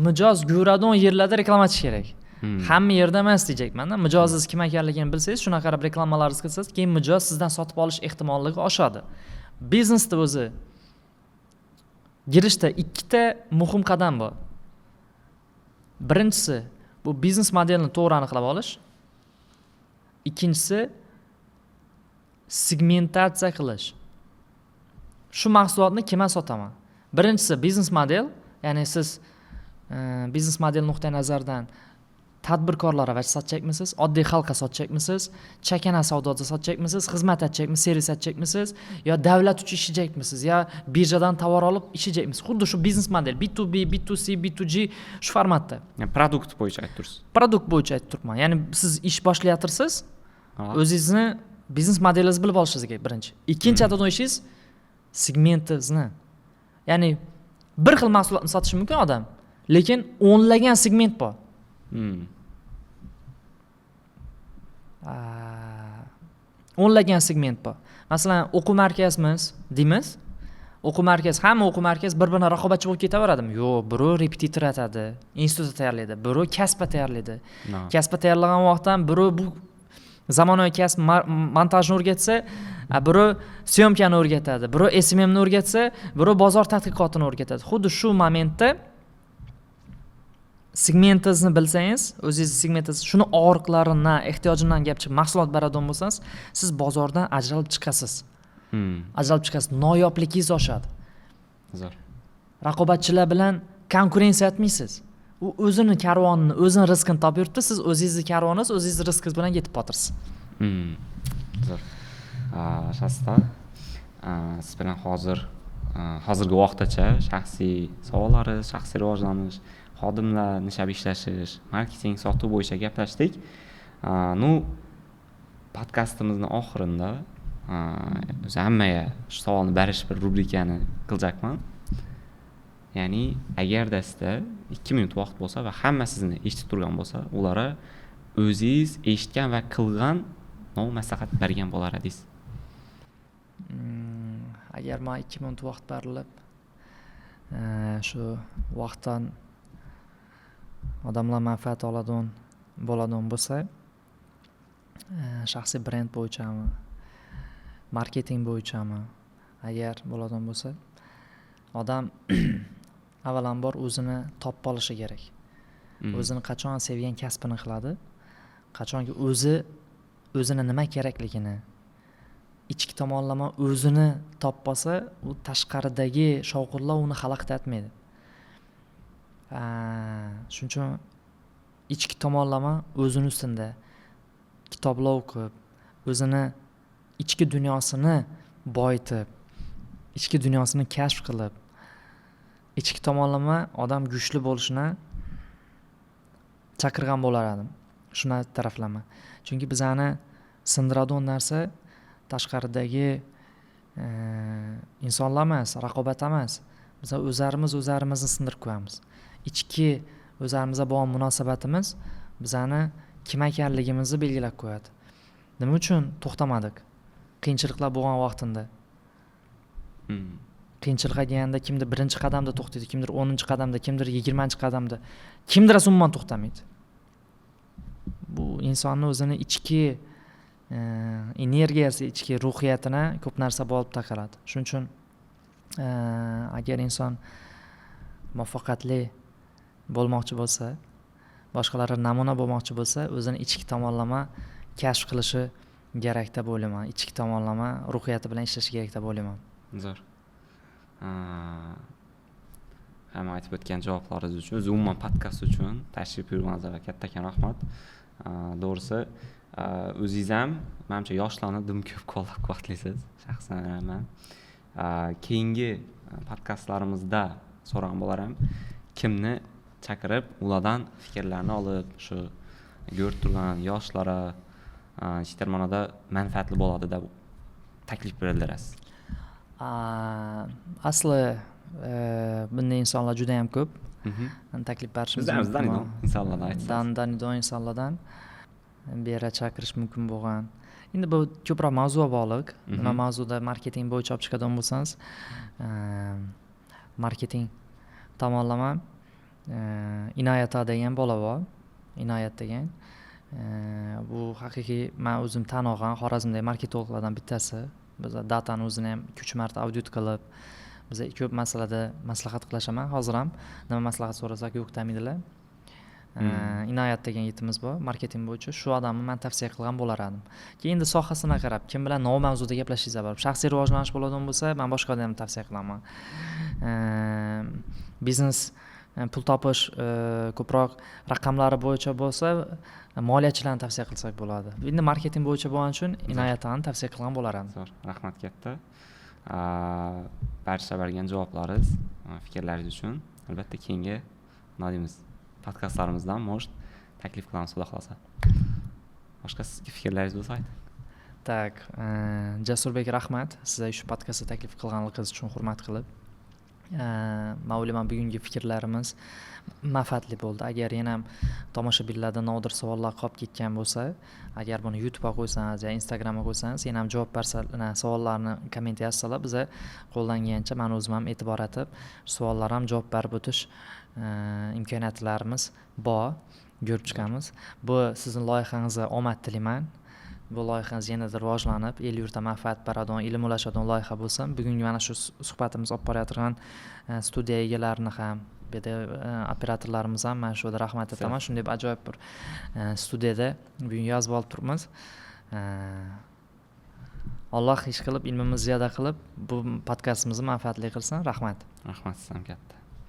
mijoz ko'radigan yerlarda reklama qilish kerak. Hamma yerda emas deyapman-da. Mijozingiz kim ekanligini bilsangiz, shuna qarab reklamalarni qilsangiz, keyin mijoz sizdan sotib olish ehtimolligi oshadi. Biznesda o'zi girishda ikkita muhim qadam bor. Birinchisi bu biznes modelini to'g'ri aniqlab olish. Ikkinchisi segmentatsiya qilish. Shu mahsulotni kimga sotaman? Birinchisi biznes model, ya'ni siz biznes model nuqtai nazaridan tadbirkorlarga sotacakmisiz, oddiy xalqqa sotacakmisiz, chakana savdoda sotacakmisiz, xizmat etacakmisiz, servis etacakmisiz, yo davlat uchun ishlayacakmisiz, yo birjadan tovar olib ishlayacakmisiz. Xuddi shu biznes model B2B, B2C, B2G shu formatda. Yani produkt bo'yicha aytib tursiz. Produkt bo'yicha aytib turibman. Ya'ni siz ish boshlayatirsiz, o'zingizni biznes modelingizni bilib olishingiz kerak birinchi. Ikkinchi atadigan ishingiz segmentingizni. Ya'ni bir xil mahsulotni sotishi mumkin odam, lekin o'nlagan segment bor. O'nlagan segment bor. Masalan, o'quv markazimiz deymiz. O'quv markaz, hamma o'quv markaz bir-birini raqobatchi bo'lib ketaveradimi? Yo'q, biri repetitor atadi, institut tayyorlaydi, biri kasb tayyorlaydi. Kasb tayyorlagan vaqtdan biri bu zamonaviy kasb montajni o'rgatsa, biri syomkani o'rgatadi, biri SMMni o'rgatsa, biri bozor tadqiqotini o'rgatadi. Xuddi shu momentda segmentingizni bilsangiz, o'zingizni segmentingiz shuni og'riqlaridan, ehtiyojidan gap chiqib mahsulot beradigan bo'lsangiz, siz bozordan ajralib chiqasiz. Ajralib chiqasiz, noyobligingiz oshadi. Zo'r. Raqobatchilar bilan konkurensiya etmaysiz. U o'zini karvonini, o'zini rizqini topib yuribdi, siz o'zingizni karvoningiz, o'zingizni rizqingiz bilan yetib botirsiz. Zo'r. Shasta, siz bilan hozirgi vaqtgacha shaxsiy savollaringiz, shaxsiy rivojlanish, xodimlar nishab ishlashish, marketing, sotuv bo'yicha gaplashdik. Podkastimizni oxirida o'zi hammaga shu savolni berish bir rubrikani qiljakman. Ya'ni agarda sizda 2 minut vaqt bo'lsa va hamma sizni eshitib turgan bo'lsa, ularga o'zingiz eshitgan va qilgan maslahat bergan bo'lar edingiz. Agar men 2 minut vaqt berilib, shu vaqtdan odamlar manfaat bo'ladigan bo'lsa, shaxsiy brend bo'yichami, marketing bo'yichami, agar bo'ladigan bo'lsa, odam avvalambor o'zini topib olishi kerak. O'zini qachon sevgan kasbini qiladi, qachonki o'zini nima kerakligini, ichki tomonlama o'zini topib olsa, u tashqaridagi shovqinlar uni xalaqit etmaydi. Shuning uchun ichki tomonlama o'zini ustida kitoblar o'qib, o'zini ichki dunyosini boyitib, ichki dunyosini kashf qilib, ichki tomonlama odam kuchli bo'lishini chaqirgan bo'lar edim. Shuna taraflama. Chunki bizani sindiradigan narsa tashqaridagi insonlar emas, raqobat emas. Biz o'zlarimizni sindirib qo'yamiz. Ichki o'zlarimizga bo'lgan munosabatimiz bizani kim ekanligimizni belgilab qo'yadi. Nima uchun to'xtamadik? Qiyinchiliklar bo'lgan vaqtida. Qiyinchilikqa kelganda kimdir 1-qadamda to'xtaydi, kimdir 10-qadamda, kimdir 20-qadamda, kimdir umuman to'xtamaydi. Bu insonning o'zini ichki energiyasi, ichki ruhiyatini ko'p narsa bo'lib taqaladi. Shuning uchun agar inson muvaffaqiyatli bo'lmoqchi bo'lsa, boshqalarga namuna bo'lmoqchi bo'lsa, o'zini ichki tomonlama kashf qilishi kerak deb o'ylayman. Ichki tomonlama ruhiyati bilan ishlashi kerak deb o'ylayman. Zo'r. Hamma aytib o'tgan javoblaringiz uchun, o'zi umuman podkast uchun tashrif buyurganingizga kattakon rahmat. To'g'risi, o'zingiz ham menimcha yoshlarni dim ko'p qo'llab-quvvatlaysiz, shaxsan men. Keyingi podkastlarimizda so'ragan bo'larim, kimni chaqirib, ulardan fikrlarni olib, shu ko'rib turgan yoshlara ishlar ma'noda manfaatli bo'ladi deb taklif beradilar. Asli bunday insonlar juda ham ko'p. Taklif berishimiz mumkin. Insonlardan aytsangiz. Danidon insonlardan bera chaqirish mumkin bo'lgan. Endi bu ko'proq mavzuga bog'liq. Nima mavzuda marketing bo'yicha olib chiqadigan bo'lsangiz, marketing tomonlama Inoyat degan bola bor. Inoyat degan. Bu haqiqiy men o'zim tan olgan Xorazmdagi marketologlardan bittasi. Biz datani o'zini ham 3 marta audit qilib, biz ko'p masalada maslahat qilashaman. Hozir ham nima maslahat so'rasak yo'q demaydilar. Inoyat degan yigitimiz bor, marketing bo'yicha. Shu odamni men tavsiya qilgan bo'lar edim. Keyin endi sohasini qarab, kim bilan nima mavzuda gaplashishingizga borib, shaxsiy rivojlanish bo'ladigan bo'lsa, men boshqa odamni tavsiya qilaman. Biznes pul topish ko'proq raqamlari bo'yicha bo'lsa, moliyachilarni tavsiya qilsak bo'ladi. Endi marketing bo'yicha bo'lgani uchun Inoyatni tavsiya qilgan bo'lar edim. Zo'r, rahmat katta. Barcha bergan javoblaringiz, fikrlaringiz uchun albatta keyingi nodimiz podkastlarimizdan taklif qilamiz xudo xolasa. Boshqa sizga fikrlaringiz bo'lsa ayting. Tak, Jasurbek rahmat sizga shu podkastga taklif qilganligingiz uchun hurmat qilib. Men o'ylayman bugungi fikrlarimiz manfaatli bo'ldi. Agar yana tomoshabinlarda nodir savollar qolib ketgan bo'lsa, agar buni YouTube'ga qo'ysangiz yoki Instagramga qo'ysangiz, yana ham javob bersalar, savollarni komment yozsalar, biz qo'ldan kelgancha men o'zim ham e'tibor etib, savollarga ham javob berib o'tish imkoniyatlarimiz bor, ko'rib chiqamiz. Bu sizning loyihangizga omad tilayman. Bu loyihangiz yanada rivojlanib, el yurtga manfaat beradigan, ilm ulashadigan loyiha bo'lsin. Bugungi mana shu suhbatimiz olib borayotgan studiya egalarini ham, Bu yerda operatorlarimiz ham mana shu yerda rahmat aytaman. Shunday bir ajoyib bir studiyada bugun yozib olib turibmiz. Alloh ish qilib, ilmimizni ziyoda qilib, bu podkastimizni manfaatli qilsin. Rahmat. Rahmat sizga ham katta.